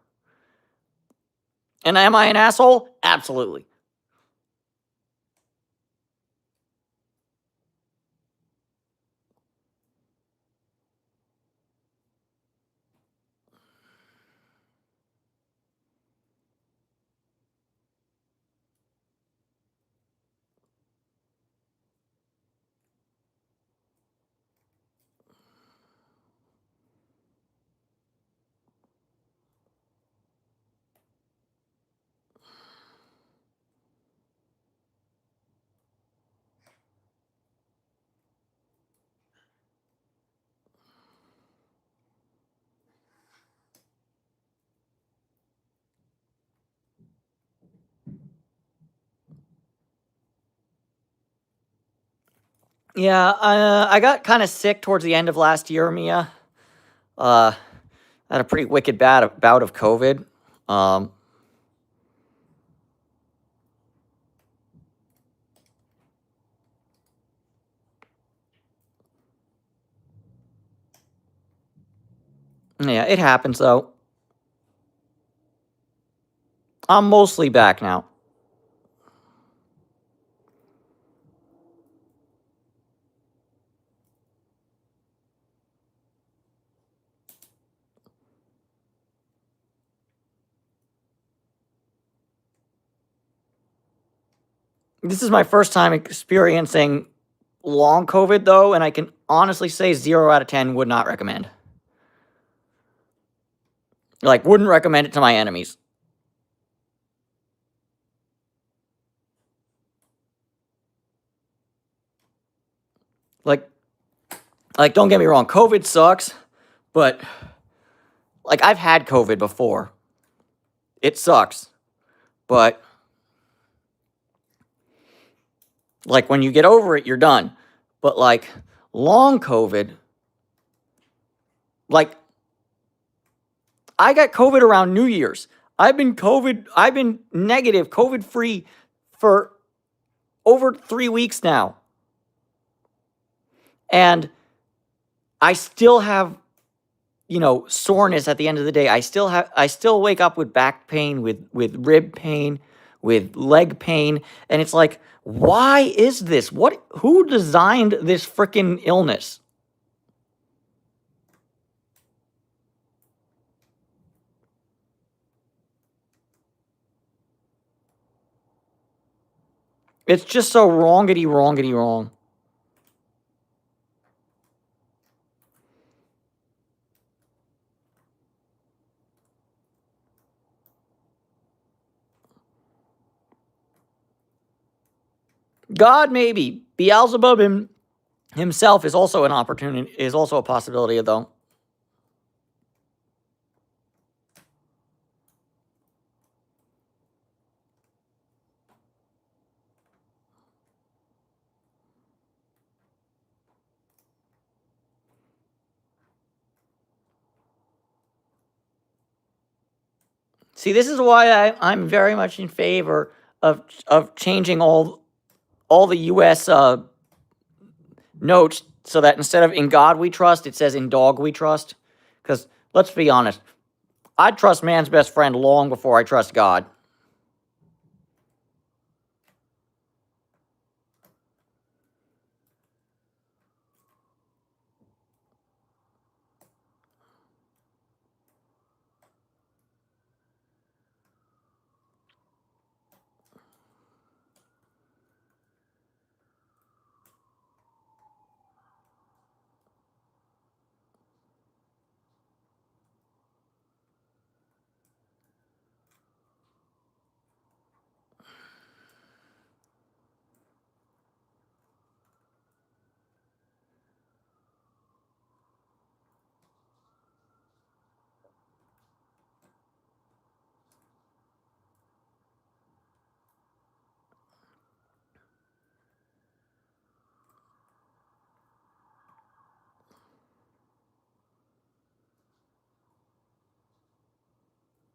And am I an asshole? Absolutely. Yeah, I got kind of sick towards the end of last year, Mia. Uh, I had a pretty wicked bad bout of COVID. Um, yeah, it happens though. I'm mostly back now. This is my first time experiencing long COVID though, and I can honestly say 0 out of 10 would not recommend. Like, wouldn't recommend it to my enemies. Like, don't get me wrong, COVID sucks, but like I've had COVID before. It sucks, but like when you get over it, you're done. But like long COVID, like I got COVID around New Year's. I've been negative, COVID free for over 3 weeks now. And I still have, soreness at the end of the day. I still wake up with back pain, with rib pain, with leg pain. And it's like, why is this? Who designed this freaking illness? It's just so wrongity, wrongity, wrong. God, maybe. Beelzebub himself is also an opportunity, is also a possibility, though. See, this is why I'm very much in favor of changing all the U.S. Notes so that instead of "in God we trust," it says "in dog we trust." Because let's be honest, I'd trust man's best friend long before I trust God.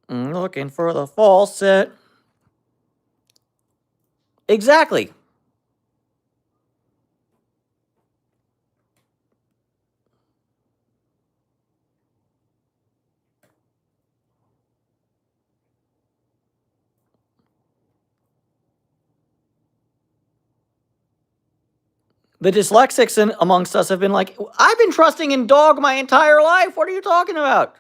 Looking for the faucet. Exactly. The dyslexics amongst us have been like, I've been trusting in dog my entire life. What are you talking about?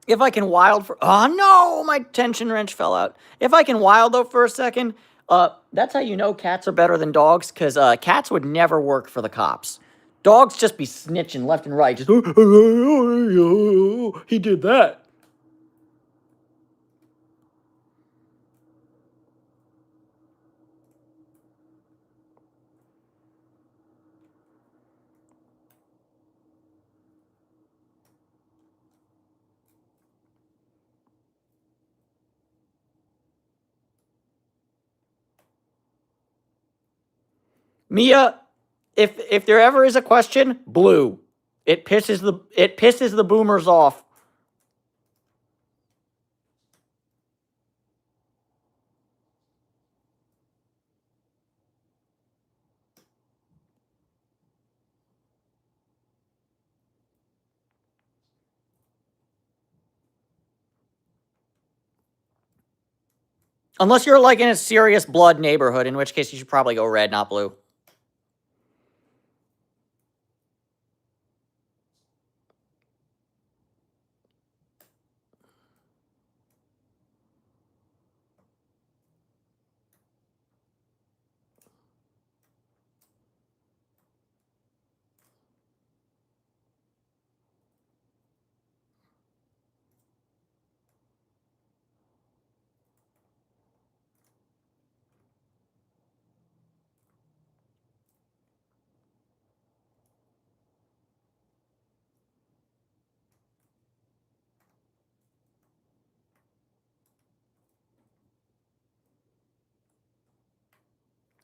If I can wild for, oh no, my tension wrench fell out. If I can wild though for a second, that's how you know cats are better than dogs, because cats would never work for the cops. Dogs just be snitching left and right. Just, he did that. Mia, if there ever is a question, blue. It pisses the boomers off. Unless you're like in a serious blood neighborhood, in which case you should probably go red, not blue.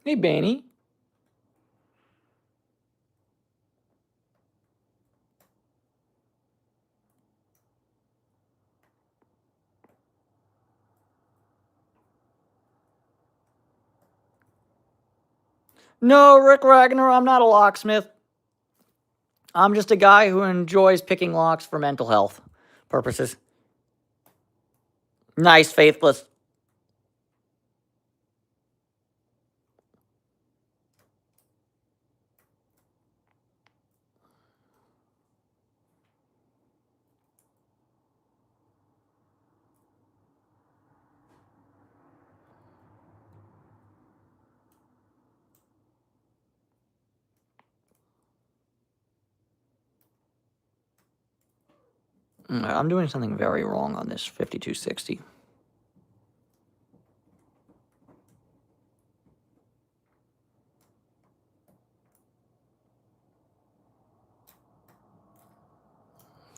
Hey, Banny. No, Rick Ragnar, I'm not a locksmith. I'm just a guy who enjoys picking locks for mental health purposes. Nice, faithless. I'm doing something very wrong on this 5260.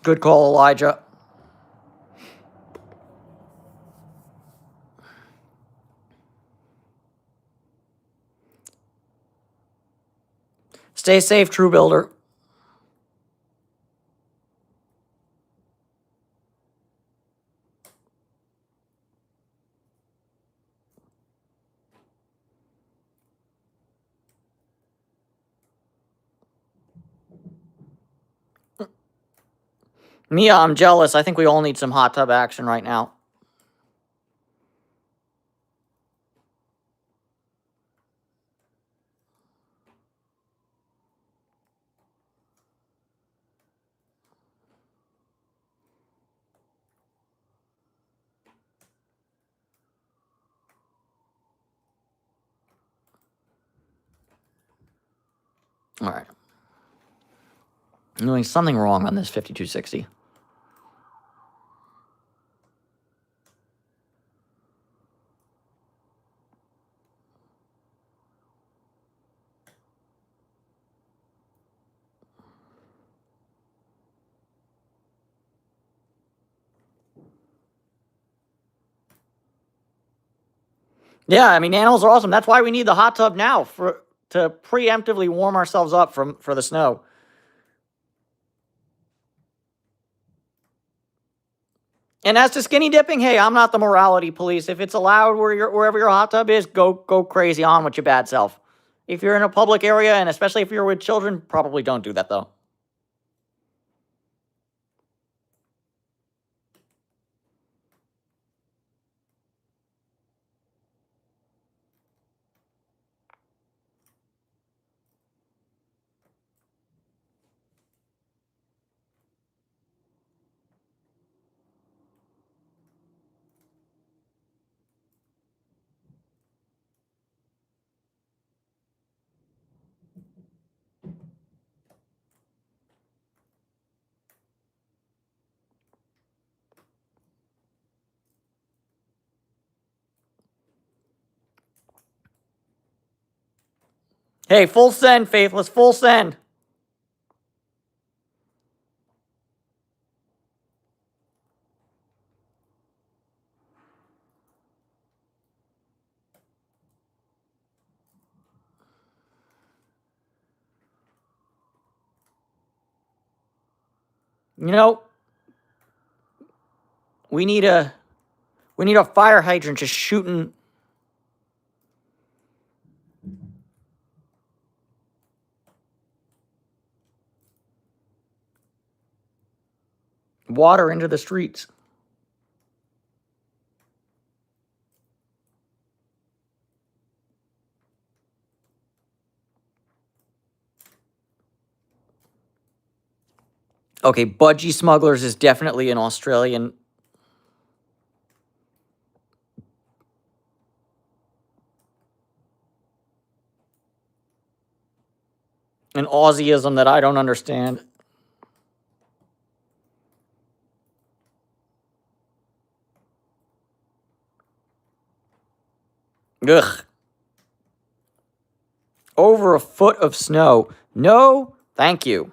Good call, Elijah. Stay safe, True Builder. Mia, I'm jealous. I think we all need some hot tub action right now. All right. I'm doing something wrong on this 5260. Yeah, I mean, animals are awesome. That's why we need the hot tub now to preemptively warm ourselves up for the snow. And as to skinny dipping, hey, I'm not the morality police. If it's allowed wherever your hot tub is, go crazy on with your bad self. If you're in a public area, and especially if you're with children, probably don't do that though. Hey, full send, Faithless. Full send. You know, we need a fire hydrant just shooting water into the streets. Okay, Budgie Smugglers is definitely an Australian. An Aussieism that I don't understand. Ugh. Over a foot of snow. No, thank you.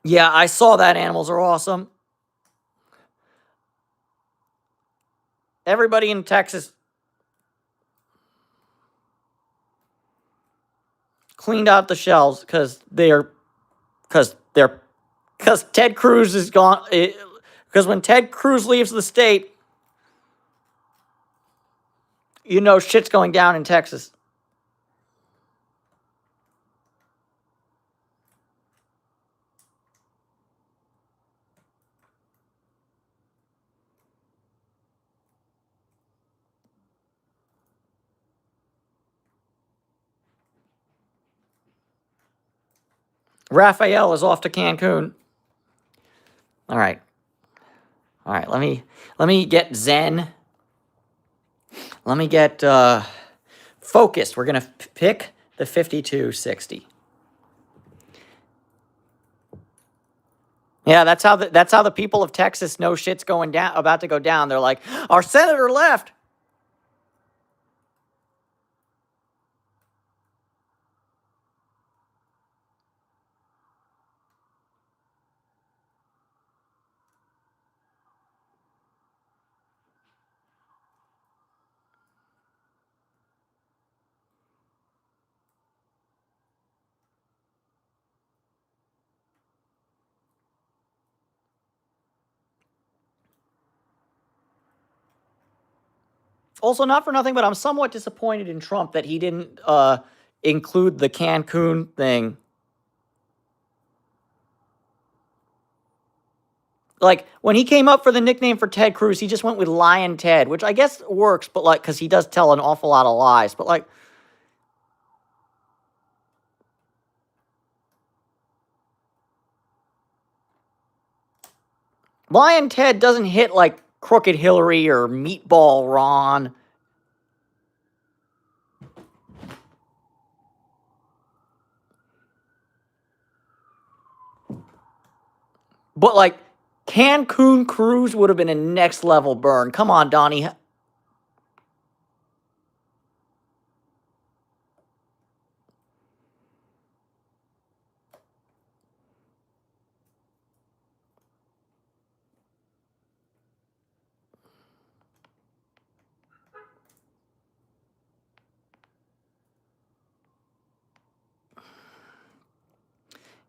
Yeah, I saw that. Animals are awesome. Everybody in Texas cleaned out the shelves because Ted Cruz is gone. Because when Ted Cruz leaves the state, you know shit's going down in Texas. Raphael is off to Cancun. All right. All right, let me get zen. Let me get focused. We're going to pick the 5260. Yeah, that's how the people of Texas know shit's going down, about to go down. They're like, "Our senator left." Also, not for nothing, but I'm somewhat disappointed in Trump that he didn't include the Cancun thing. Like, when he came up for the nickname for Ted Cruz, he just went with Lion Ted, which I guess works, but like, because he does tell an awful lot of lies. But like, Lion Ted doesn't hit like Crooked Hillary or Meatball Ron. But like, Cancun Cruz would have been a next level burn. Come on, Donnie.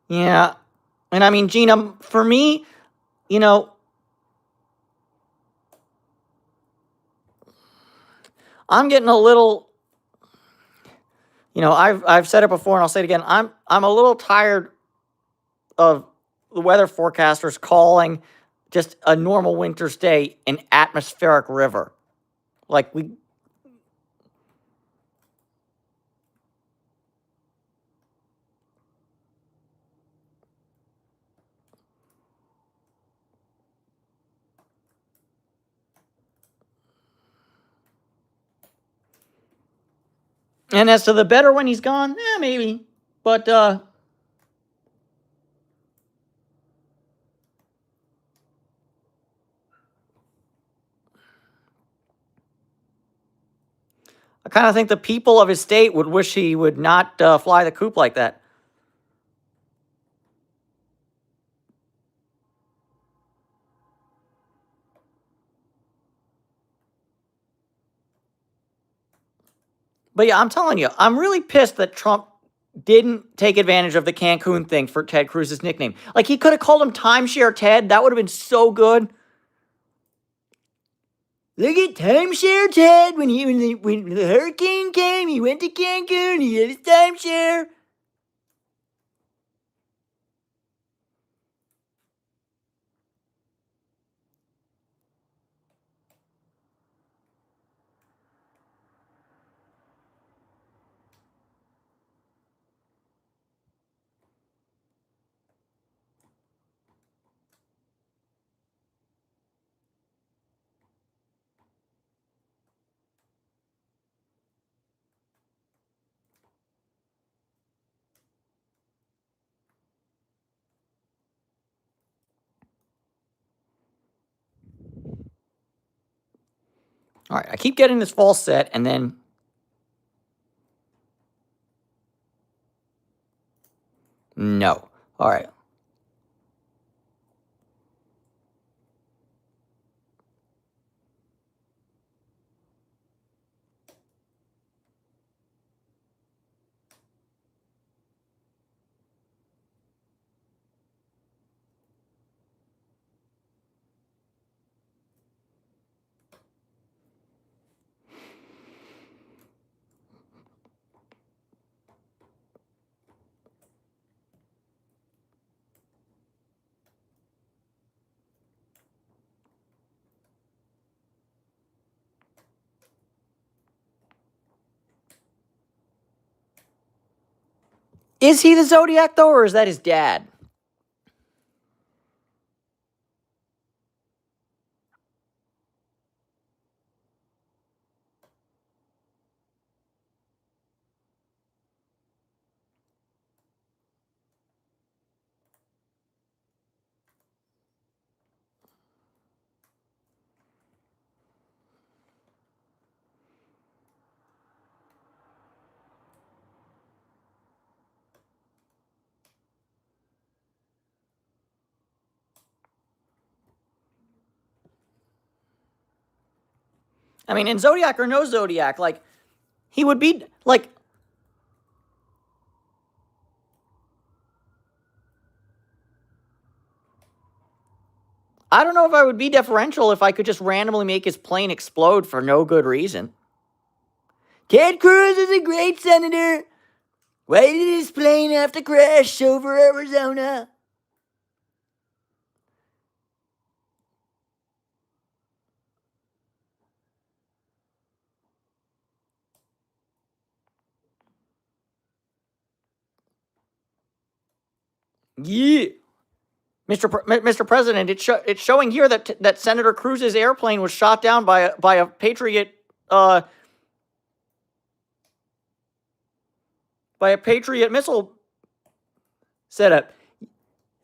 Yeah. And I mean, Gina, for me, you know, I'm getting a little, I've said it before and I'll say it again. I'm a little tired of the weather forecasters calling just a normal winter's day, an atmospheric river. Like we. And as to the better when he's gone, maybe. But I kind of think the people of his state would wish he would not fly the coop like that. But yeah, I'm telling you, I'm really pissed that Trump didn't take advantage of the Cancun thing for Ted Cruz's nickname. Like, he could have called him Timeshare Ted. That would have been so good. Look at Timeshare Ted. When the hurricane came, he went to Cancun. He had his timeshare. All right, I keep getting this false set, and then no. All right. Is he the Zodiac, though, or is that his dad? I mean, in Zodiac or no Zodiac, like, he would be, like, I don't know if I would be deferential if I could just randomly make his plane explode for no good reason. Ted Cruz is a great senator. Why did his plane have to crash over Arizona? Yeah. Mr. President, it's showing here that Senator Cruz's airplane was shot down by a Patriot missile setup.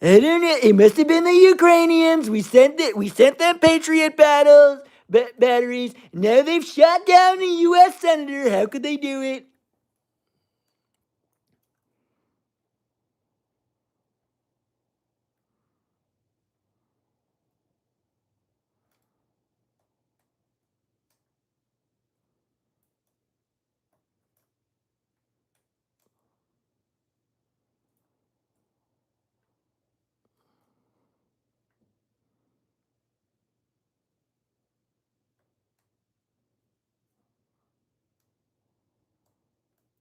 I don't know. It must have been the Ukrainians. We sent them Patriot batteries. Now they've shot down a U.S. senator. How could they do it?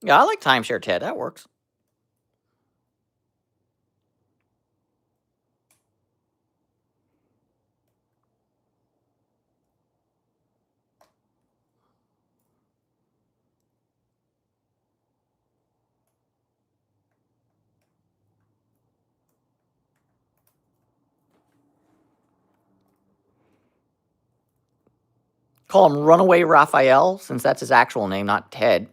Yeah, I like timeshare Ted. That works. Call him Runaway Raphael, since that's his actual name, not Ted.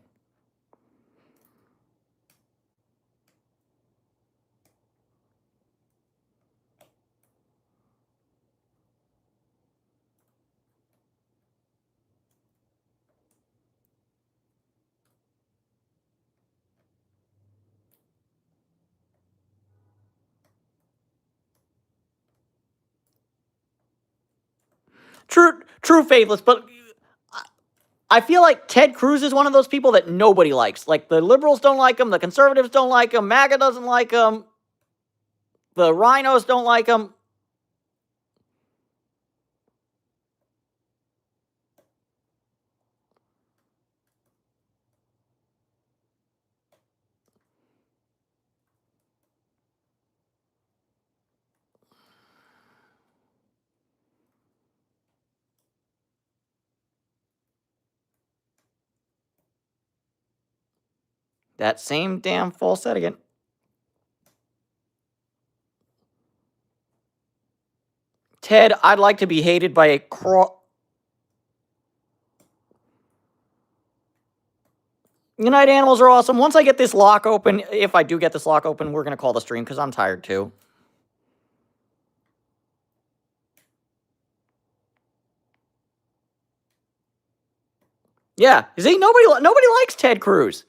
True faithless, but I feel like Ted Cruz is one of those people that nobody likes. Like, the liberals don't like him, the conservatives don't like him, MAGA doesn't like him, the rhinos don't like him. That same damn false set again. Ted, I'd like to be hated by a United Animals are awesome. Once I get this lock open, if I do get this lock open, we're going to call the stream because I'm tired too. Yeah, see, nobody likes Ted Cruz.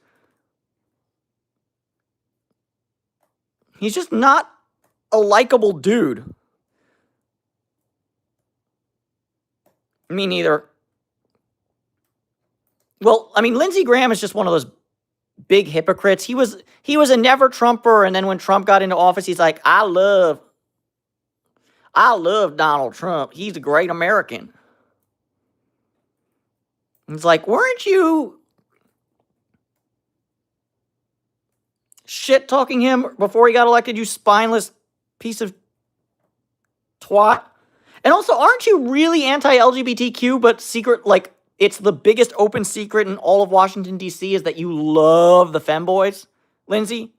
He's just not a likable dude. Me neither. Well, I mean, Lindsey Graham is just one of those big hypocrites. He was a never Trumper, and then when Trump got into office, he's like, I love Donald Trump. He's a great American. It's like, weren't you shit talking him before he got elected, you spineless piece of twat? And also, aren't you really anti-LGBTQ, but secret, like, it's the biggest open secret in all of Washington, D.C. is that you love the femboys, Lindsey?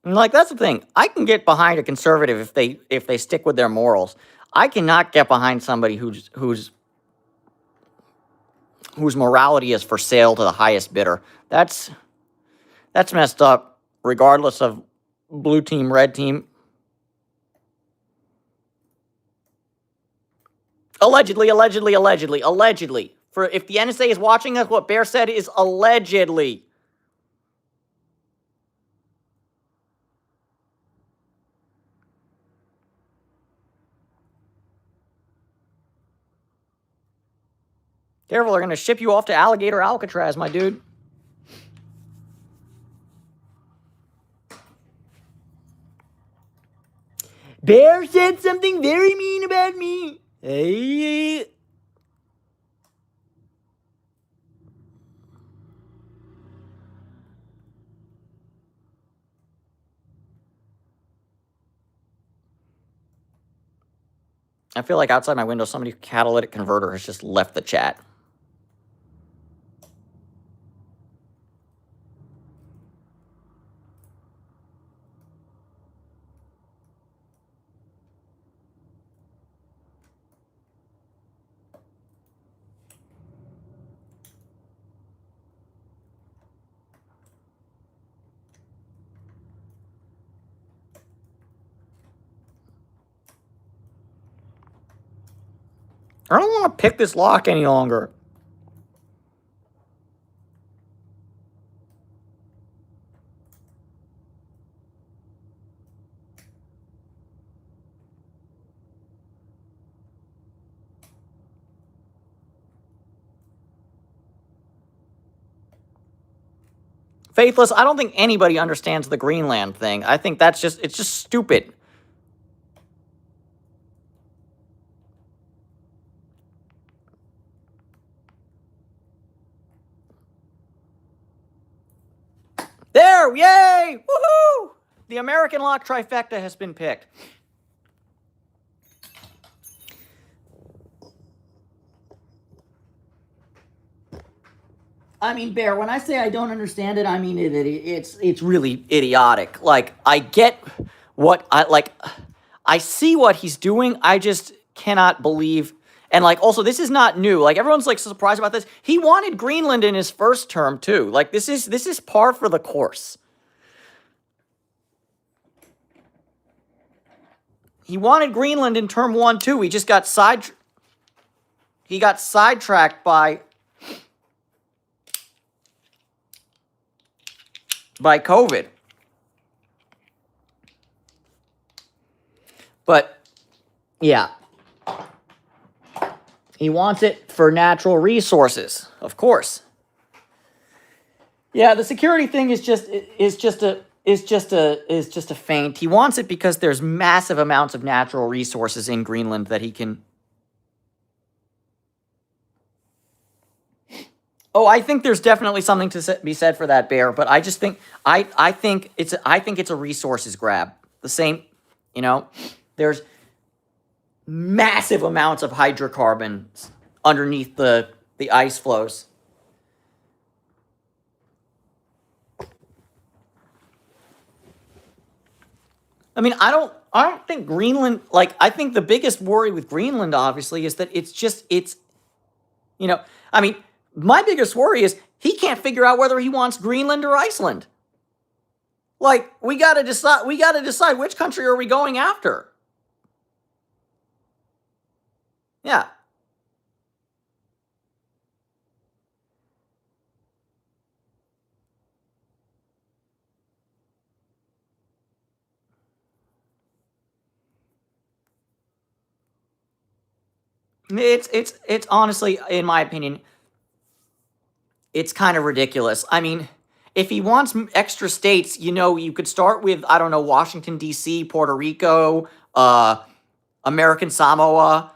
And like, that's the thing. I can get behind a conservative if they stick with their morals. I cannot get behind somebody whose morality is for sale to the highest bidder. That's messed up, regardless of blue team, red team. Allegedly. For if the NSA is watching us, what Bear said is allegedly. Careful, they're going to ship you off to Alligator Alcatraz, my dude. Bear said something very mean about me. Hey. I feel like outside my window, somebody catalytic converter has just left the chat. I don't want to pick this lock any longer. Faithless, I don't think anybody understands the Greenland thing. I think it's just stupid. There, yay! Woohoo! The American lock trifecta has been picked. I mean, Bear, when I say I don't understand it, I mean it's really idiotic. Like, I get what I see what he's doing. I just cannot believe. And like, also, this is not new. Like, everyone's like surprised about this. He wanted Greenland in his first term too. Like, this is par for the course. He wanted Greenland in term 1 too. He just got sidetracked by COVID. But yeah, he wants it for natural resources, of course. Yeah, the security thing is just a feint. He wants it because there's massive amounts of natural resources in Greenland that he can. Oh, I think there's definitely something to be said for that, Bear. But I just think I think it's a resources grab. The same, there's massive amounts of hydrocarbons underneath the ice floes. I mean, I don't think Greenland, like, I think the biggest worry with Greenland, obviously, is that I mean, my biggest worry is he can't figure out whether he wants Greenland or Iceland. Like, we got to decide which country are we going after. Yeah. It's honestly, in my opinion, it's kind of ridiculous. I mean, if he wants extra states, you could start with, I don't know, Washington, D.C., Puerto Rico, American Samoa.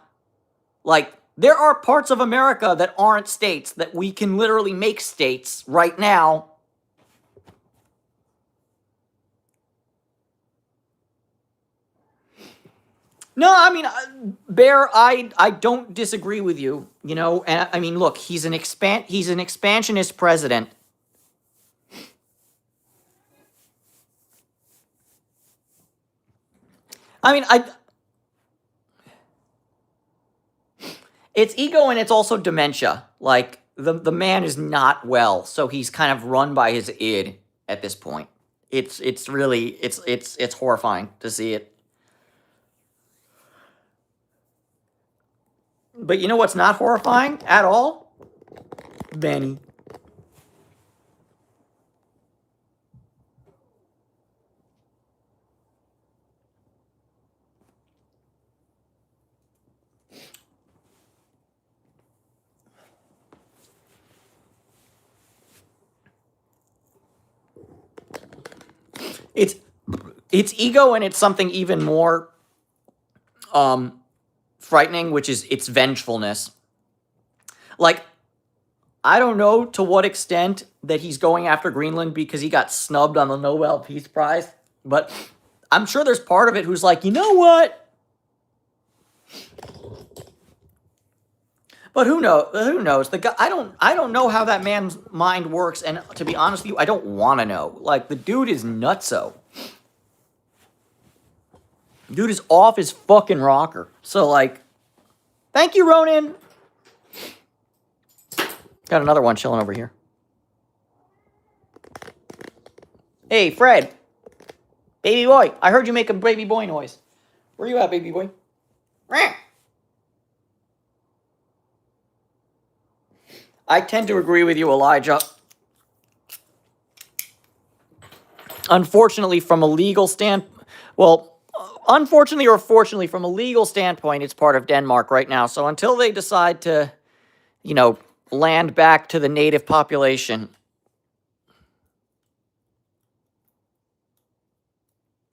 Like, there are parts of America that aren't states that we can literally make states right now. No, I mean, Bear, I don't disagree with you, and I mean, look, he's an expansionist president. I mean, it's ego and it's also dementia. Like, the man is not well, so he's kind of run by his id at this point. It's really it's horrifying to see it. But you know what's not horrifying at all? Benny. It's ego and it's something even more frightening, which is its vengefulness. Like, I don't know to what extent that he's going after Greenland because he got snubbed on the Nobel Peace Prize, but I'm sure there's part of it who's like, you know what? But who knows? Who knows? The guy, I don't know how that man's mind works, and to be honest with you, I don't want to know. Like, the dude is nutso. Dude is off his fucking rocker. So, like, thank you, Ronan. Got another one chilling over here. Hey, Fred. Baby boy. I heard you make a baby boy noise. Where you at, baby boy? I tend to agree with you, Elijah. Unfortunately, from a legal unfortunately or fortunately, from a legal standpoint, it's part of Denmark right now. So until they decide to, land back to the native population,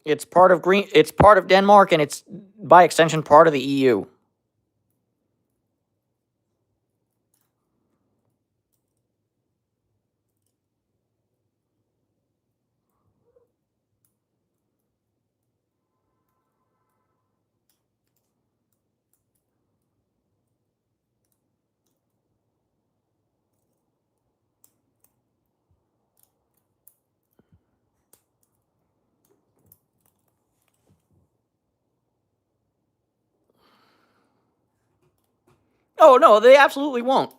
it's part of Denmark, and it's by extension part of the EU. Oh, no, they absolutely won't.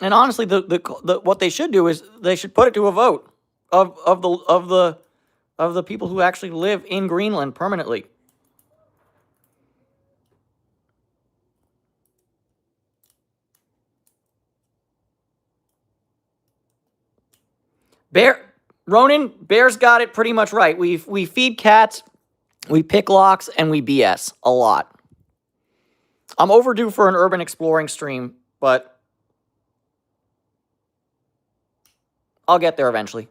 And honestly, the what they should do is they should put it to a vote of the people who actually live in Greenland permanently. Bear Ronan, Bear's got it pretty much right. We feed cats, we pick locks, and we BS a lot. I'm overdue for an urban exploring stream, but I'll get there eventually.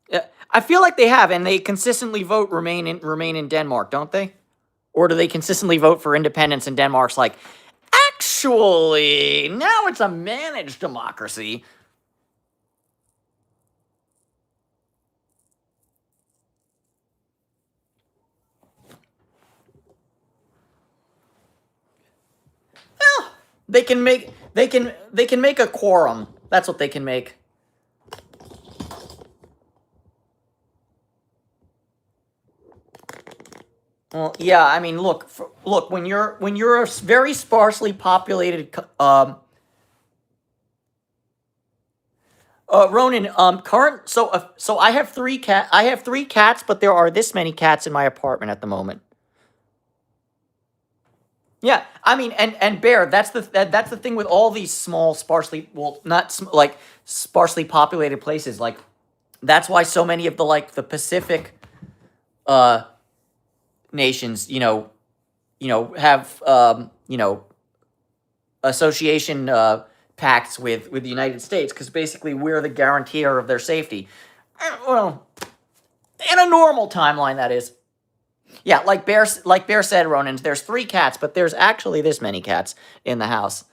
Yeah, I feel like they have, and they consistently vote remain in Denmark, don't they? Or do they consistently vote for independence and Denmark's like, actually, now it's a managed democracy? Well, they can make a quorum. That's what they can make. Well, yeah, I mean, look, when you're a very sparsely populated Ronan, current so I have three cats, but there are this many cats in my apartment at the moment. Yeah, I mean, and Bear, that's the thing with all these small, sparsely, well, not like sparsely populated places. Like that's why so many of the like the Pacific uh nations, have association pacts with the United States because basically we're the guarantor of their safety. Well, in a normal timeline, that is. Yeah, like Bear said, Ronan, there's three cats, but there's actually this many cats in the house.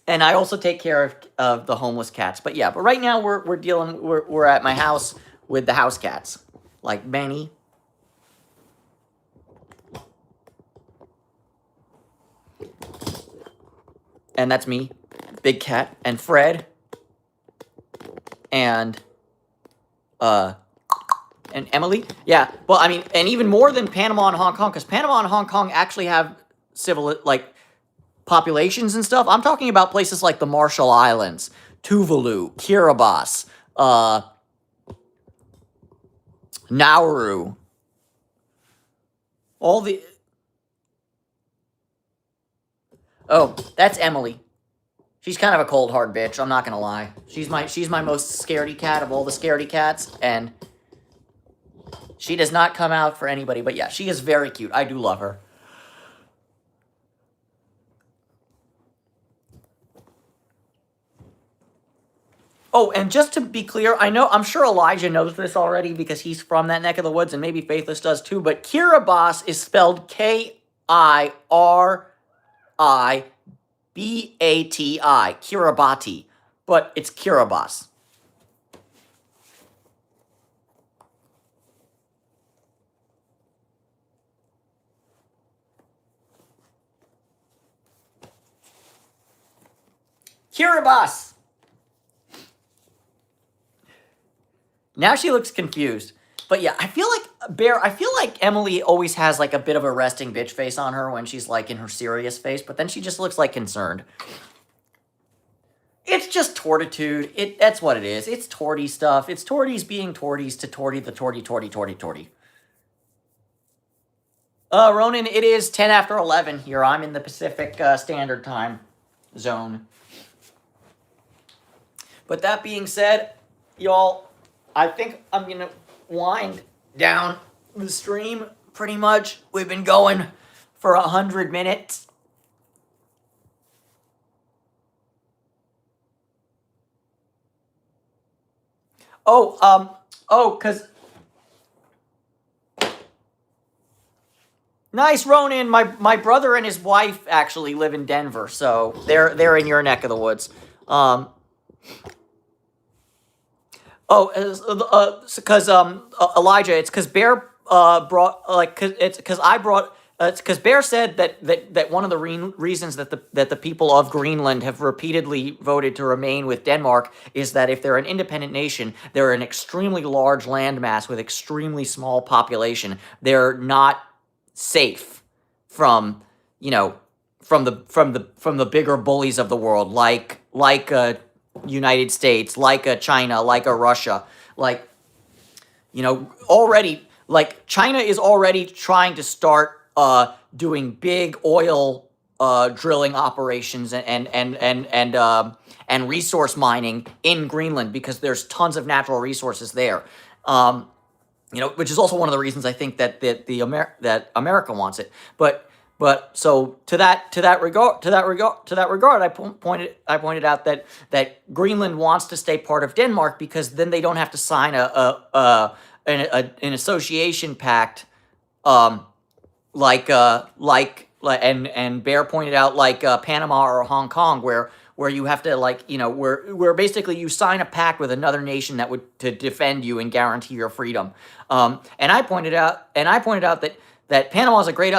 And I also take care of the homeless cats. But yeah, but right now we're at my house with the house cats, like Benny. And that's me, Big Cat, and Fred, and Emily. Yeah, well, I mean, and even more than Panama and Hong Kong, because Panama and Hong Kong actually have civil like populations and stuff. I'm talking about places like the Marshall Islands, Tuvalu, Kiribati, Nauru. All the Oh, that's Emily. She's kind of a cold hard bitch, I'm not gonna lie. She's my most scaredy cat of all the scaredy cats, and she does not come out for anybody, but yeah, she is very cute. I do love her. Oh, and just to be clear, I'm sure Elijah knows this already because he's from that neck of the woods, and maybe Faithless does too, but Kiribati is spelled Kiribati, Kiribati, but it's Kiribati. Kiribati! Now she looks confused. But yeah, I feel like Emily always has like a bit of a resting bitch face on her when she's like in her serious face, but then she just looks like concerned. It's just tortitude. That's what it is. It's torty stuff. It's torties being torties to torty the torty. Ronan, it is 10 after 11 here. I'm in the Pacific Standard Time zone. But that being said, y'all, I think I'm going to wind down the stream pretty much. We've been going for 100 minutes. Cause nice, Ronan. My brother and his wife actually live in Denver, so they're in your neck of the woods. Oh, because Elijah, it's because Bear brought like cause it's because I brought it's because Bear said that one of the reasons that the people of Greenland have repeatedly voted to remain with Denmark is that if they're an independent nation, they're an extremely large landmass with extremely small population. They're not safe from you know from the bigger bullies of the world like United States, like a China, like a Russia, like already like China is already trying to start doing big oil drilling operations and resource mining in Greenland because there's tons of natural resources there. Which is also one of the reasons I think that America wants it. But so to that regard, I pointed out that Greenland wants to stay part of Denmark because then they don't have to sign an association pact, um, and Bear pointed out Panama or Hong Kong where you have to where basically you sign a pact with another nation that would to defend you and guarantee your freedom. And I pointed out that Panama is a great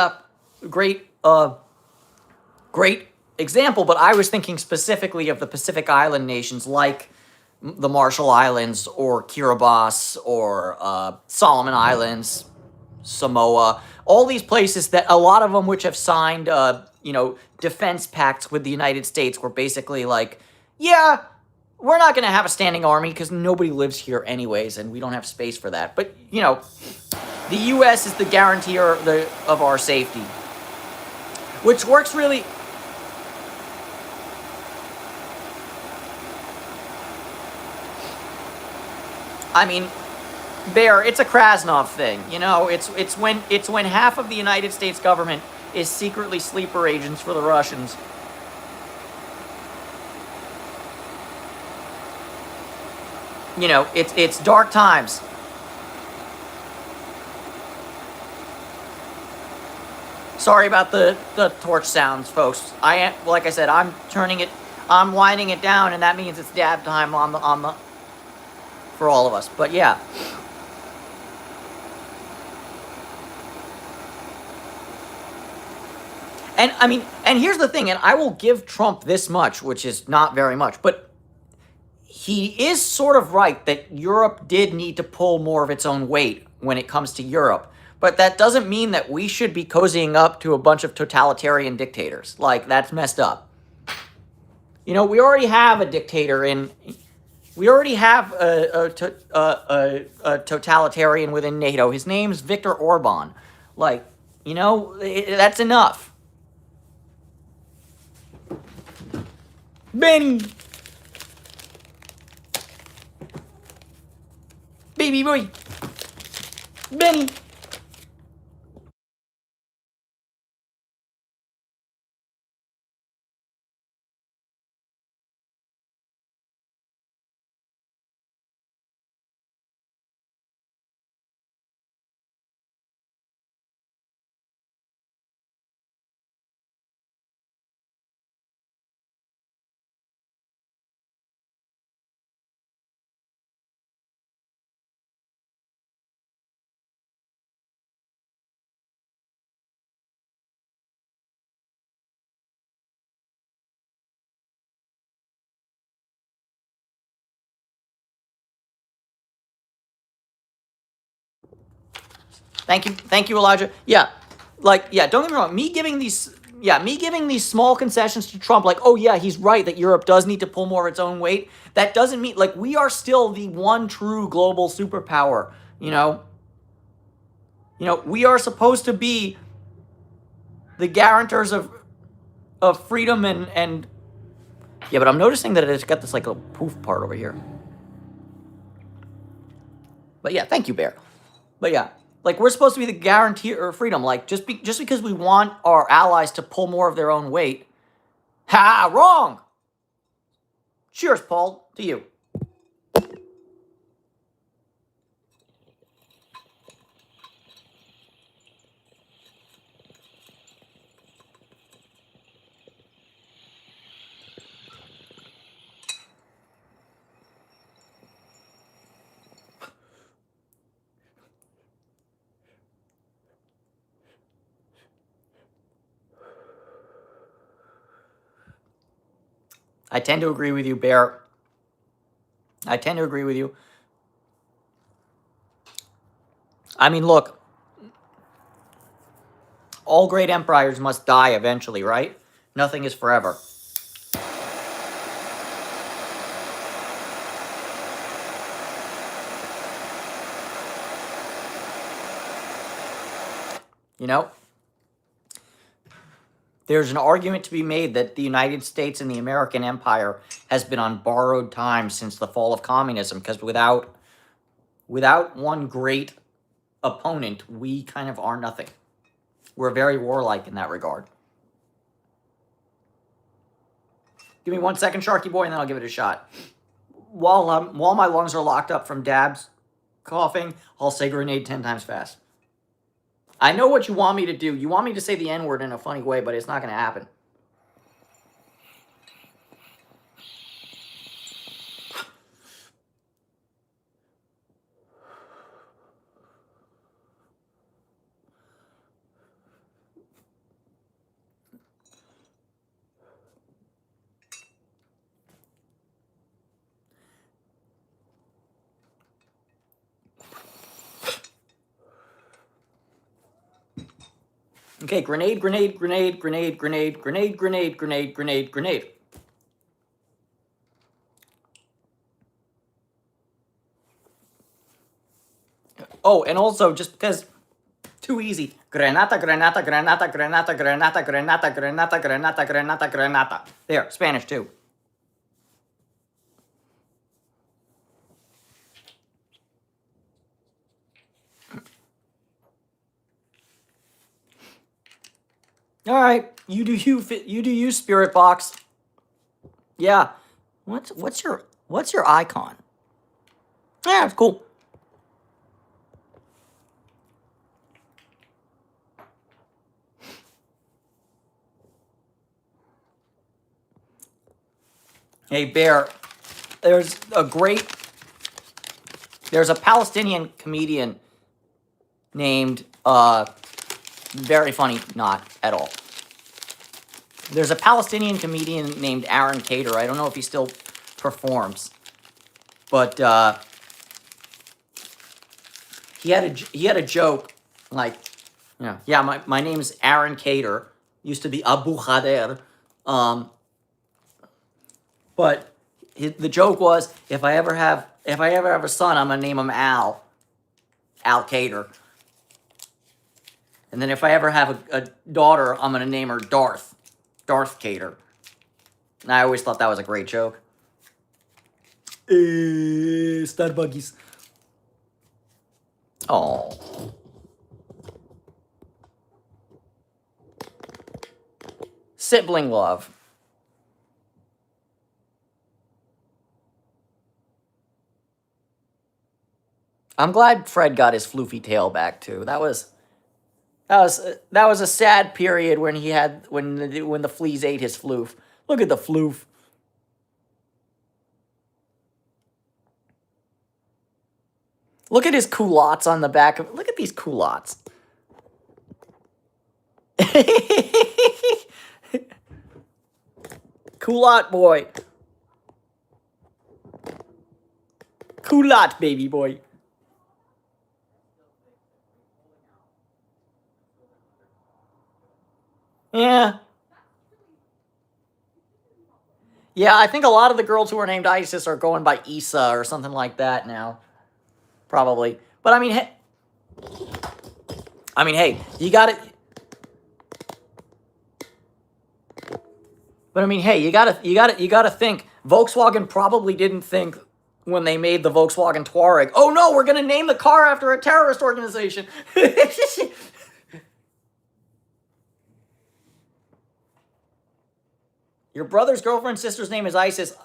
example, but I was thinking specifically of the Pacific Island nations like the Marshall Islands or Kiribati or Solomon Islands, Samoa, all these places that a lot of them which have signed, defense pacts with the United States were basically like, yeah, we're not going to have a standing army because nobody lives here anyways, and we don't have space for that. But, the U.S. is the guarantor of our safety, which works really. I mean, Bear, it's a Krasnov thing. It's when half of the United States government is secretly sleeper agents for the Russians. It's dark times. Sorry about the torch sounds, folks. Like I said, I'm winding it down, and that means it's dab time on the for all of us. But yeah. And here's the thing, and I will give Trump this much, which is not very much, but he is sort of right that Europe did need to pull more of its own weight when it comes to Europe. But that doesn't mean that we should be cozying up to a bunch of totalitarian dictators. Like, that's messed up. We already have a dictator we already have a totalitarian within NATO. His name's Viktor Orban. That's enough. Benny! Baby boy! Benny! Thank you, Elijah. Yeah, don't get me wrong. Me giving these small concessions to Trump, like, oh yeah, he's right that Europe does need to pull more of its own weight. That doesn't mean we are still the one true global superpower. We are supposed to be the guarantors of freedom and yeah. But I'm noticing that it's got this little poof part over here. But yeah, thank you, Bear. But yeah, we're supposed to be the guarantor of freedom. Just because we want our allies to pull more of their own weight. Ha! Wrong. Cheers, Paul. To you. I tend to agree with you, Bear. I tend to agree with you. I mean, look, all great empires must die eventually, right? Nothing is forever. You know? There's an argument to be made that the United States and the American empire has been on borrowed time since the fall of communism, because without one great opponent, we kind of are nothing. We're very warlike in that regard. Give me 1 second, Sharky Boy, and then I'll give it a shot. While my lungs are locked up from Dabs coughing, I'll say grenade 10 times fast. I know what you want me to do. You want me to say the N-word in a funny way, but it's not going to happen. Okay, grenade, grenade, grenade, grenade, grenade, grenade, grenade, grenade, grenade, grenade. Oh, and also, just because, too easy. Granata, granata, granata, granata, granata, granata, granata, granata, granata, granata. There, Spanish too. All right, you do you, Spirit Box. Yeah, what's your icon? Yeah, it's cool. Hey, Bear, there's a Palestinian comedian named, very funny, not at all. There's a Palestinian comedian named Aaron Cater. I don't know if he still performs, but he had a joke like, yeah, my name is Aaron Cater. Used to be Abu Khader, but the joke was, if I ever have a son, I'm gonna name him Al Cater. And then if I ever have a daughter, I'm gonna name her Darth Cater. And I always thought that was a great joke. Starbucks. Oh. Sibling love. I'm glad Fred got his floofy tail back too. That was a sad period when the fleas ate his floof. Look at the floof. Look at his culottes on the back of. Look at these culottes. Culotte boy. Culotte baby boy. Yeah. Yeah, I think a lot of the girls who are named Isis are going by Issa or something like that now. Probably. But I mean, hey, you got it. But I mean, hey, you got to think Volkswagen probably didn't think when they made the Volkswagen Touareg, "Oh no, we're going to name the car after a terrorist organization." Your brother's girlfriend's sister's name is Isis.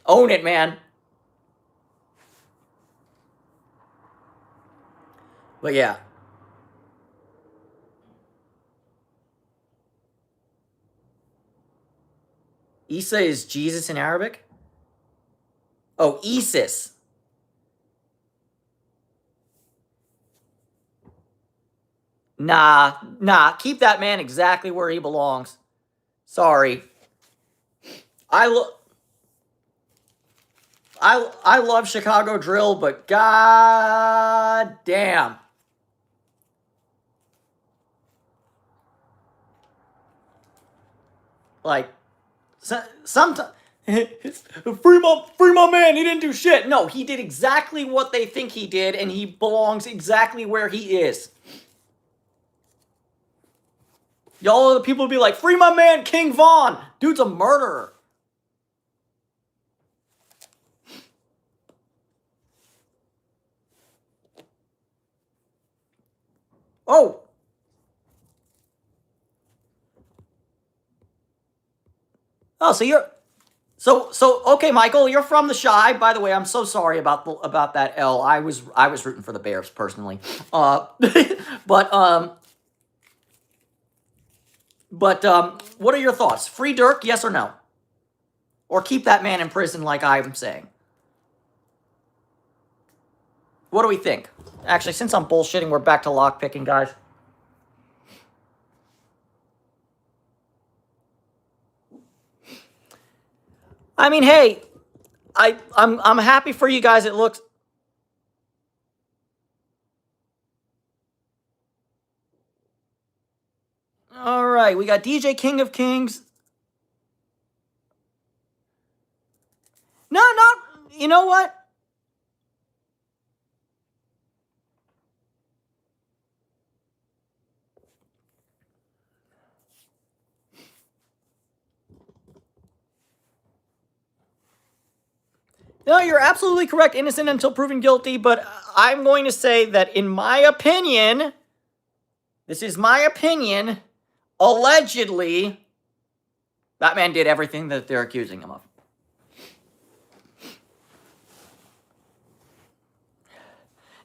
Own it, man. But yeah. Isa is Jesus in Arabic? Oh, Isis. Nah, keep that man exactly where he belongs. Sorry. I lo- I love Chicago drill, but god damn. Like sometimes free my man, he didn't do shit. No, he did exactly what they think he did, and he belongs exactly where he is. Y'all the people be like, free my man, King Von. Dude's a murderer. Oh. Oh, so you're so okay, Michael, you're from the Shy. By the way, I'm so sorry about that L. I was rooting for the Bears personally. But what are your thoughts? Free Dirk, yes or no? Or keep that man in prison like I'm saying? What do we think? Actually, since I'm bullshitting, we're back to lockpicking, guys. I mean, hey, I'm happy for you guys. It looks all right. We got DJ King of Kings. No, not. You know what? No, you're absolutely correct. Innocent until proven guilty. But I'm going to say that, in my opinion, this is my opinion. Allegedly, that man did everything that they're accusing him of.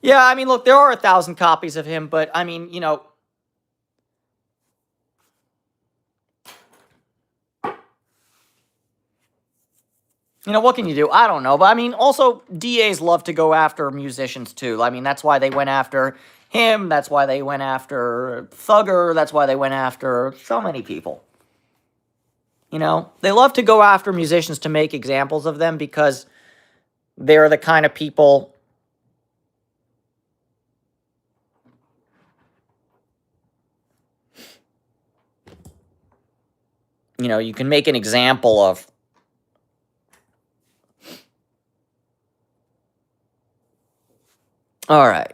Yeah, I mean, look, there are 1,000 copies of him, but I mean, what can you do? I don't know. But I mean, also, DAs love to go after musicians too. I mean, that's why they went after him. That's why they went after Thugger. That's why they went after so many people. They love to go after musicians to make examples of them because they're the kind of people. You can make an example of. All right.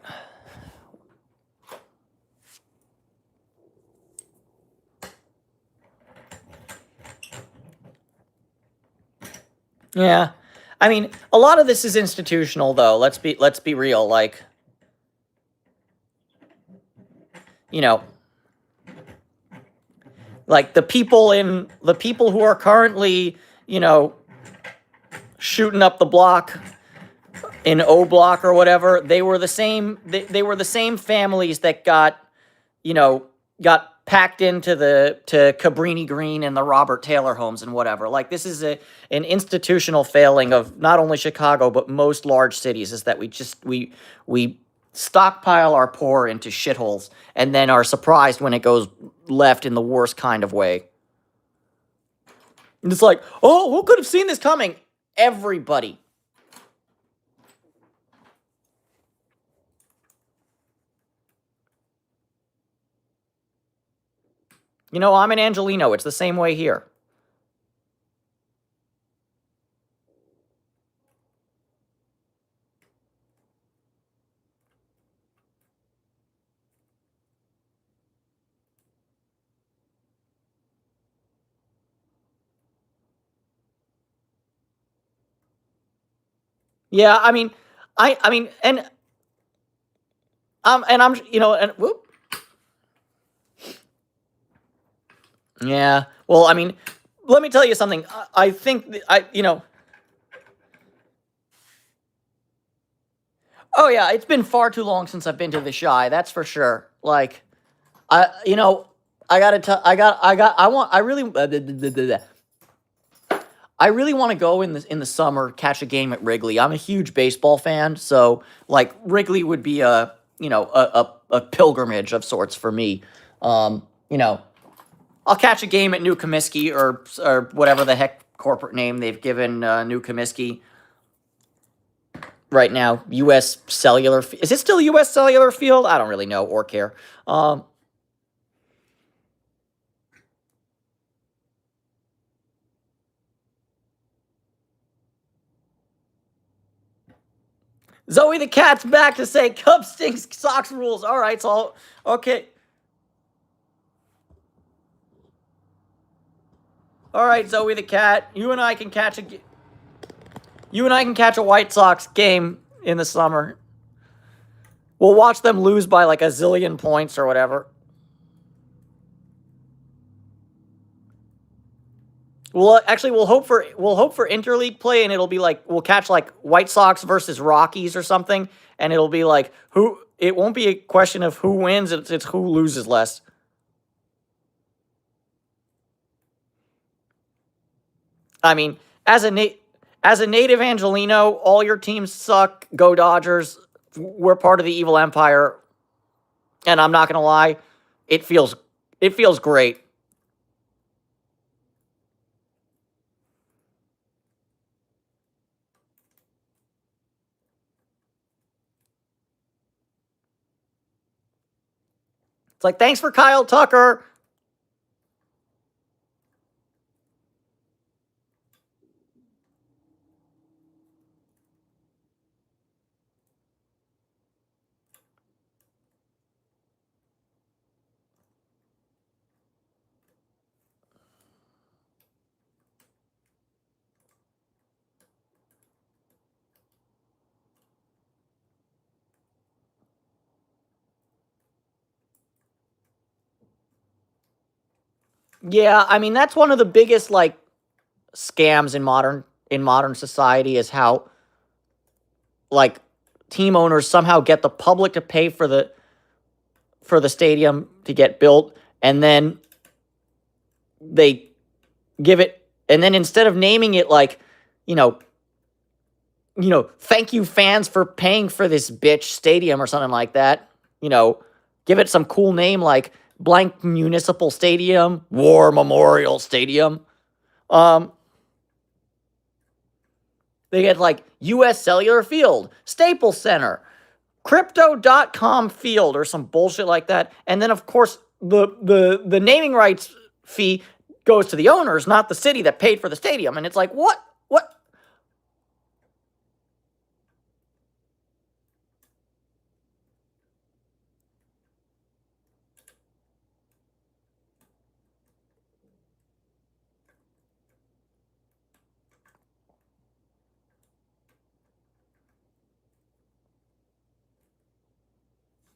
Yeah. I mean, a lot of this is institutional though. Let's be real. Like, like the people who are currently, shooting up the block in O Block or whatever, they were the same families that got packed into to Cabrini Green and the Robert Taylor homes and whatever. Like, this is an institutional failing of not only Chicago but most large cities, is that we stockpile our poor into shitholes and then are surprised when it goes left in the worst kind of way. And it's like, oh, who could have seen this coming? Everybody. I'm an Angelino. It's the same way here. Yeah, I mean, and I'm, and whoop. Yeah. Well, I mean, let me tell you something. I think Oh yeah, it's been far too long since I've been to the Shy. That's for sure. Like, I gotta tell, I really want to go in the summer, catch a game at Wrigley. I'm a huge baseball fan, so like Wrigley would be a pilgrimage of sorts for me. You know, I'll catch a game at New Comiskey or whatever the heck corporate name they've given New Comiskey right now. U.S. Cellular. Is it still U.S. Cellular Field? I don't really know or care. Zoe the Cat's back to say Cubs stinks, Sox rules. All right, so okay. All right, Zoe the Cat, you and I can catch a White Sox game in the summer. We'll watch them lose by like a zillion points or whatever. We'll hope for interleague play, and it'll be like we'll catch like White Sox versus Rockies or something, and it'll be like who. It won't be a question of who wins; it's who loses less. I mean, as a native Angelino, all your teams suck. Go Dodgers! We're part of the evil empire, and I'm not gonna lie, it feels great. It's like, thanks for Kyle Tucker. Yeah, I mean that's one of the biggest like scams in modern society is how like team owners somehow get the public to pay for the stadium to get built, and then they give it, and then instead of naming it like, you know, thank you fans for paying for this bitch stadium or something like that, give it some cool name like blank municipal stadium, war memorial stadium. They get like US Cellular Field, Staples Center, Crypto.com Field, or some bullshit like that. And then, of course, the naming rights fee goes to the owners, not the city that paid for the stadium. And it's like, what?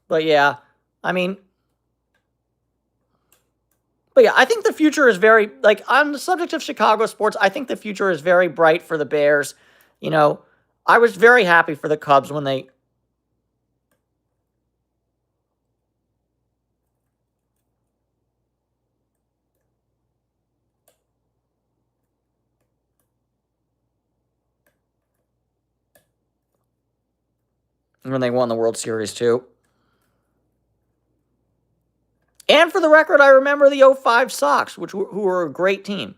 But yeah, I mean, but yeah, I think the future is very, like, on the subject of Chicago sports, I think the future is very bright for the Bears. I was very happy for the Cubs when they. When they won the World Series, too. And for the record, I remember the 05 Sox, who were a great team.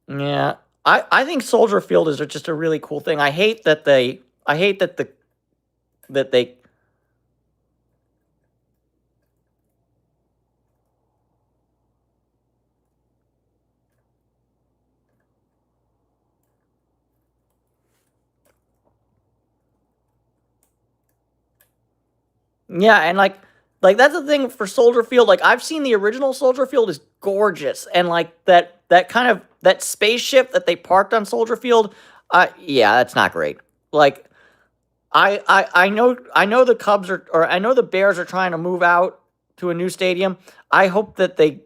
Yeah, I think Soldier Field is just a really cool thing. I hate that they. I hate that they. Yeah, and like that's the thing for Soldier Field. Like I've seen the original Soldier Field is gorgeous, and like that kind of that spaceship that they parked on Soldier Field. Yeah, that's not great. Like I know the Cubs or I know the Bears are trying to move out to a new stadium. I hope that they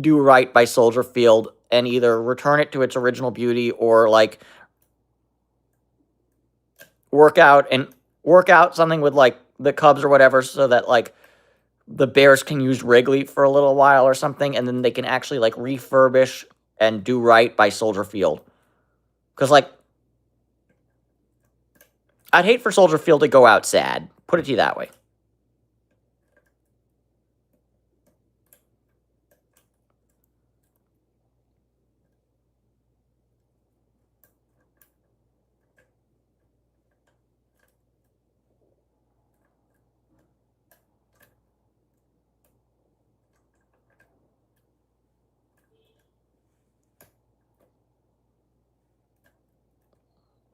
do right by Soldier Field and either return it to its original beauty or like work out something with like the Cubs or whatever so that like the Bears can use Wrigley for a little while or something, and then they can actually like refurbish and do right by Soldier Field. Because, like, I'd hate for Soldier Field to go out sad. Put it to you that way.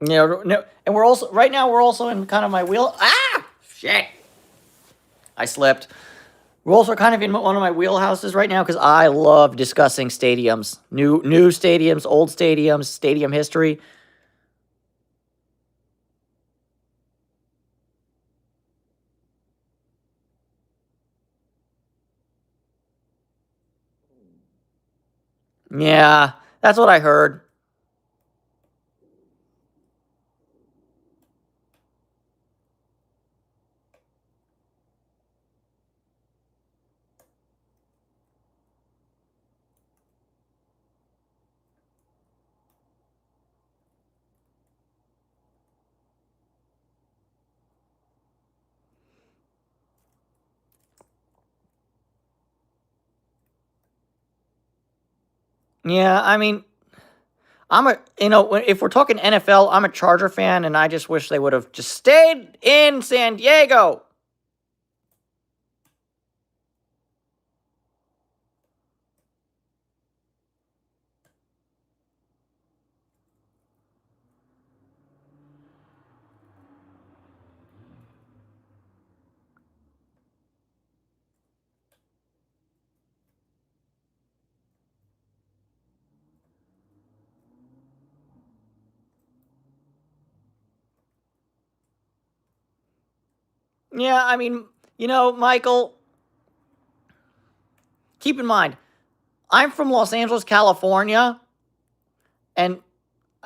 No, and we're also right now we're also in kind of my wheel. Shit! I slipped. We're also kind of in one of my wheelhouses right now because I love discussing stadiums, new stadiums, old stadiums, stadium history. Yeah, that's what I heard. Yeah, I mean, if we're talking NFL, I'm a Charger fan, and I just wish they would have just stayed in San Diego. Yeah, I mean, Michael, keep in mind, I'm from Los Angeles, California, and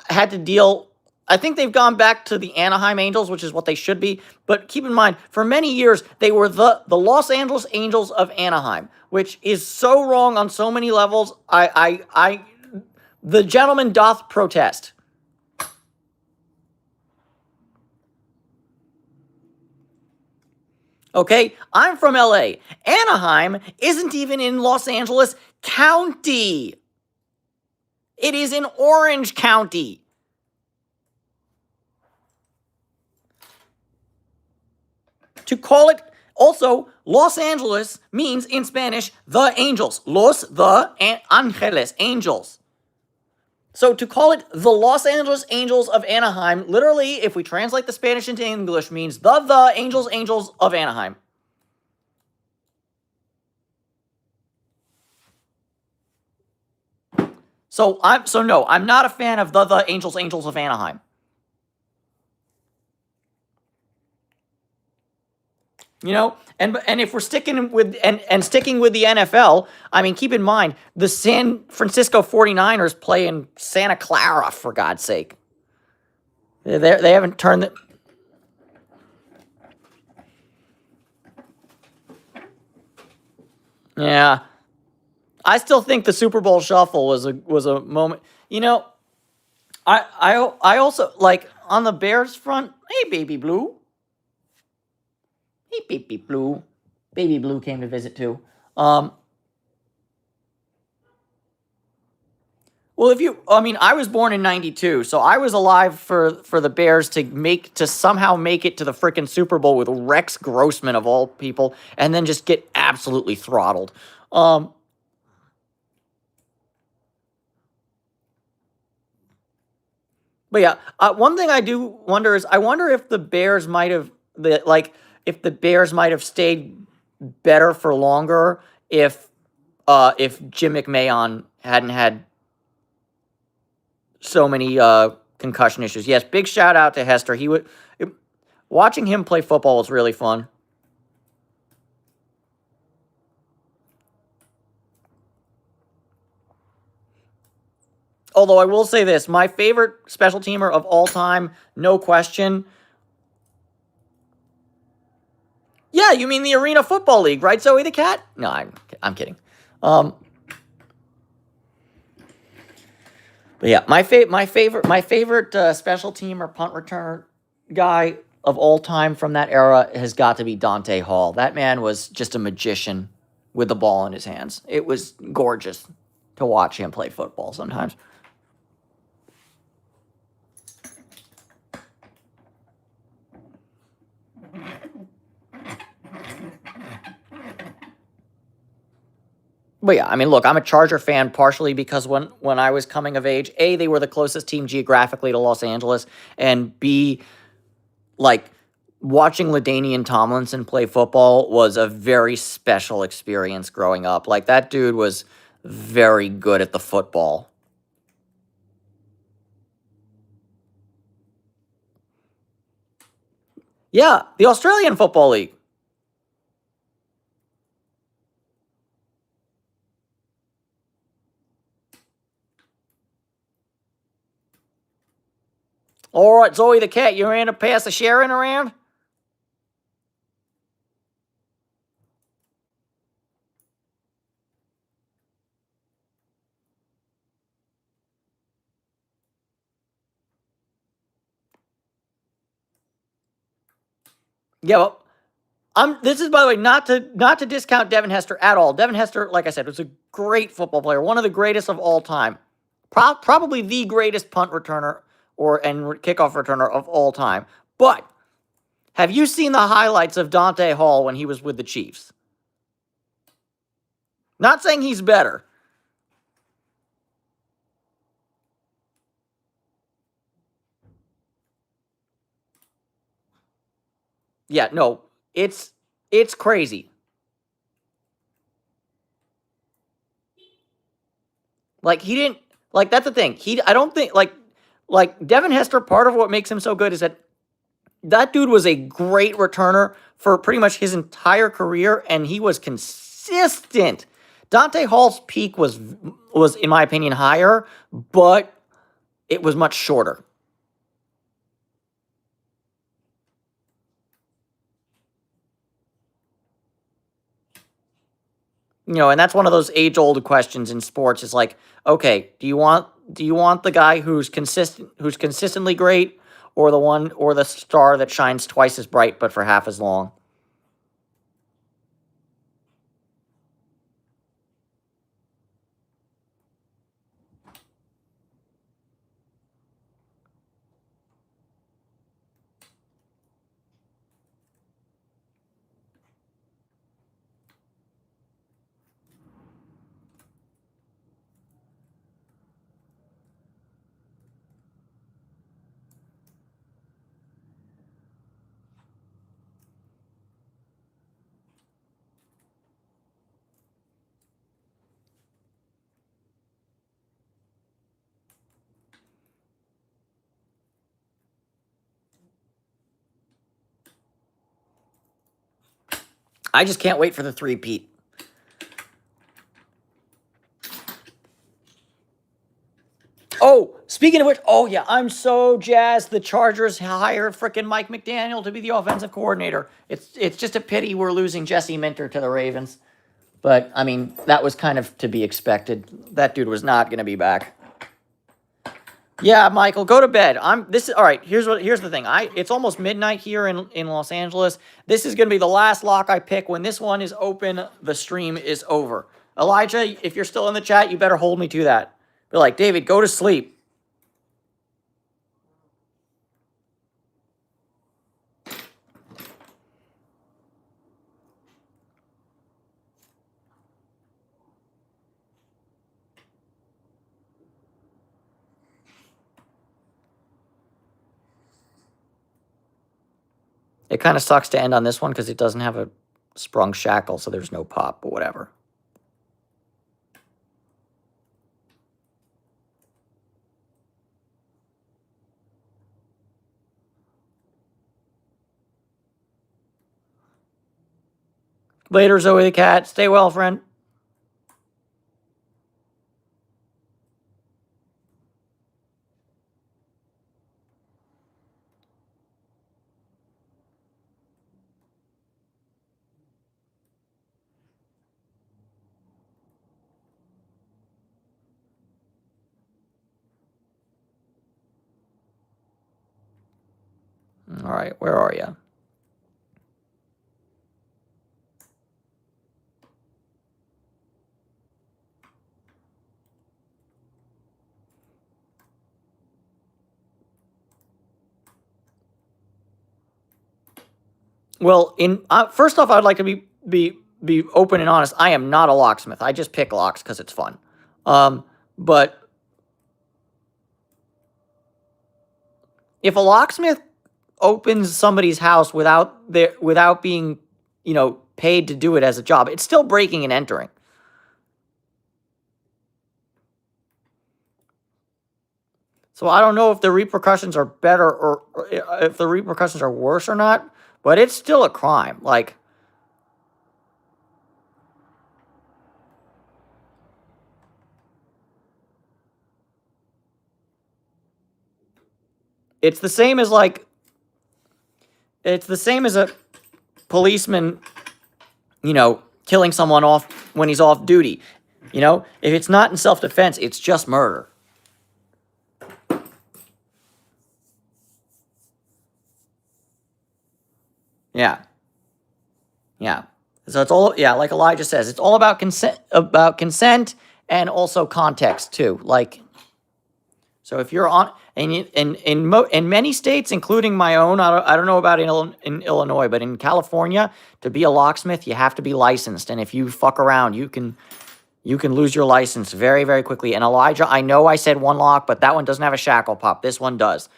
had to deal. I think they've gone back to the Anaheim Angels, which is what they should be. But keep in mind, for many years, they were the Los Angeles Angels of Anaheim, which is so wrong on so many levels. The gentleman doth protest. Okay, I'm from LA. Anaheim isn't even in Los Angeles County. It is in Orange County. To call it, also, Los Angeles means in Spanish, the angels. The Angeles, angels. So to call it the Los Angeles Angels of Anaheim, literally, if we translate the Spanish into English, means the angels of Anaheim. So no, I'm not a fan of the angels of Anaheim. And if we're sticking with and sticking with the NFL, I mean, keep in mind the San Francisco 49ers play in Santa Clara, for God's sake. They haven't turned the. Yeah, I still think the Super Bowl shuffle was a moment. I also like on the Bears front. Hey, baby blue. Hey, baby blue. Baby blue came to visit too. Well, I was born in '92, so I was alive for the Bears to somehow make it to the freaking Super Bowl with Rex Grossman of all people, and then just get absolutely throttled. But yeah, one thing I do wonder is I wonder if the Bears might have if the Bears might have stayed better for longer if Jim McMahon hadn't had so many concussion issues. Yes, big shout out to Hester. Watching him play football was really fun. Although I will say this, my favorite special teamer of all time, no question. Yeah, you mean the Arena Football League, right, Zoe the Cat? No, I'm kidding. But yeah, my favorite special team or punt returner guy of all time from that era has got to be Dante Hall. That man was just a magician with the ball in his hands. It was gorgeous to watch him play football sometimes. But yeah, I mean, look, I'm a Charger fan partially because when I was coming of age, A, they were the closest team geographically to Los Angeles, and B, like watching LaDainian Tomlinson play football was a very special experience growing up. Like that dude was very good at the football. Yeah, the Australian Football League. All right, Zoe the cat, you ran to pass the Sharon around? Yeah, well, this is, by the way, not to discount Devin Hester at all. Devin Hester, like I said, was a great football player, one of the greatest of all time. Probably the greatest punt returner and kickoff returner of all time. But have you seen the highlights of Dante Hall when he was with the Chiefs? Not saying he's better. Yeah, no, it's crazy. Like he didn't like that's the thing. I don't think like Devin Hester. Part of what makes him so good is that dude was a great returner for pretty much his entire career, and he was consistent. Dante Hall's peak was in my opinion higher, but it was much shorter. And that's one of those age-old questions in sports is like, okay, do you want the guy who's consistently great, or the star that shines twice as bright but for half as long? I just can't wait for the three-peat. Oh, speaking of which, oh yeah, I'm so jazzed the Chargers hired frickin' Mike McDaniel to be the offensive coordinator. It's just a pity we're losing Jesse Minter to the Ravens. But I mean, that was kind of to be expected. That dude was not going to be back. Yeah, Michael, go to bed. All right. Here's the thing. It's almost midnight here in Los Angeles. This is going to be the last lock I pick. When this one is open, the stream is over. Elijah, if you're still in the chat, you better hold me to that. Be like, David, go to sleep. It kind of sucks to end on this one because it doesn't have a sprung shackle, so there's no pop, but whatever. Later, Zoe the cat. Stay well, friend. All right, where are you? Well, first off, I'd like to be open and honest. I am not a locksmith. I just pick locks because it's fun. But if a locksmith opens somebody's house without being, paid to do it as a job, it's still breaking and entering. So I don't know if the repercussions are better or if the repercussions are worse or not, but it's still a crime. Like, it's the same as a policeman, killing someone off when he's off duty. If it's not in self-defense, it's just murder. Yeah. Yeah. So it's all, yeah, like Elijah says, it's all about consent and also context too. Like, so if you're on, and in many states, including my own, I don't know about in Illinois, but in California, to be a locksmith, you have to be licensed. And if you fuck around, you can lose your license very, very quickly. And Elijah, I know I said one lock, but that one doesn't have a shackle pop. This one does.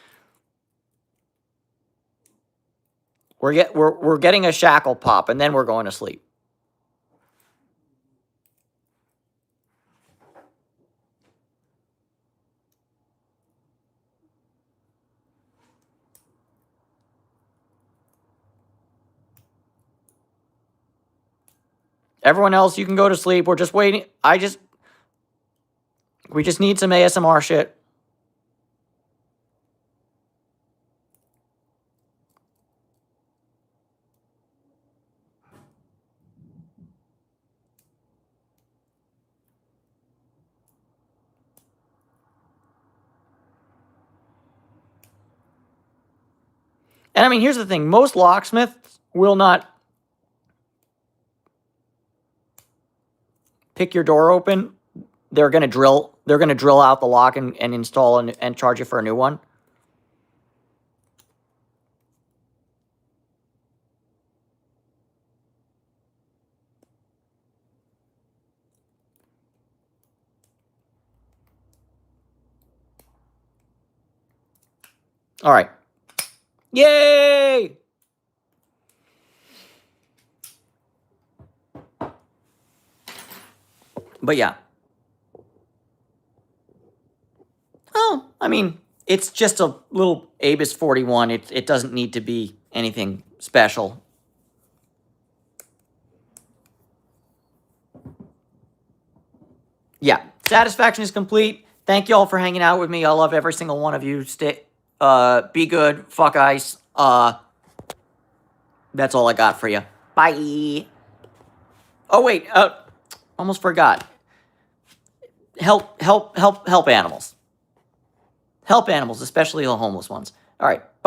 We're getting a shackle pop, and then we're going to sleep. Everyone else, you can go to sleep. We're just waiting. We just need some ASMR shit. And I mean, here's the thing. Most locksmiths will not pick your door open. They're going to drill out the lock and install and charge you for a new one. All right. Yay! But yeah. Oh, I mean, it's just a little ABIS 41. It doesn't need to be anything special. Yeah, satisfaction is complete. Thank you all for hanging out with me. I love every single one of you. Be good. Fuck ice. That's all I got for you. Bye. Oh wait, almost forgot. Help animals. Help animals, especially the homeless ones. All right. Bye.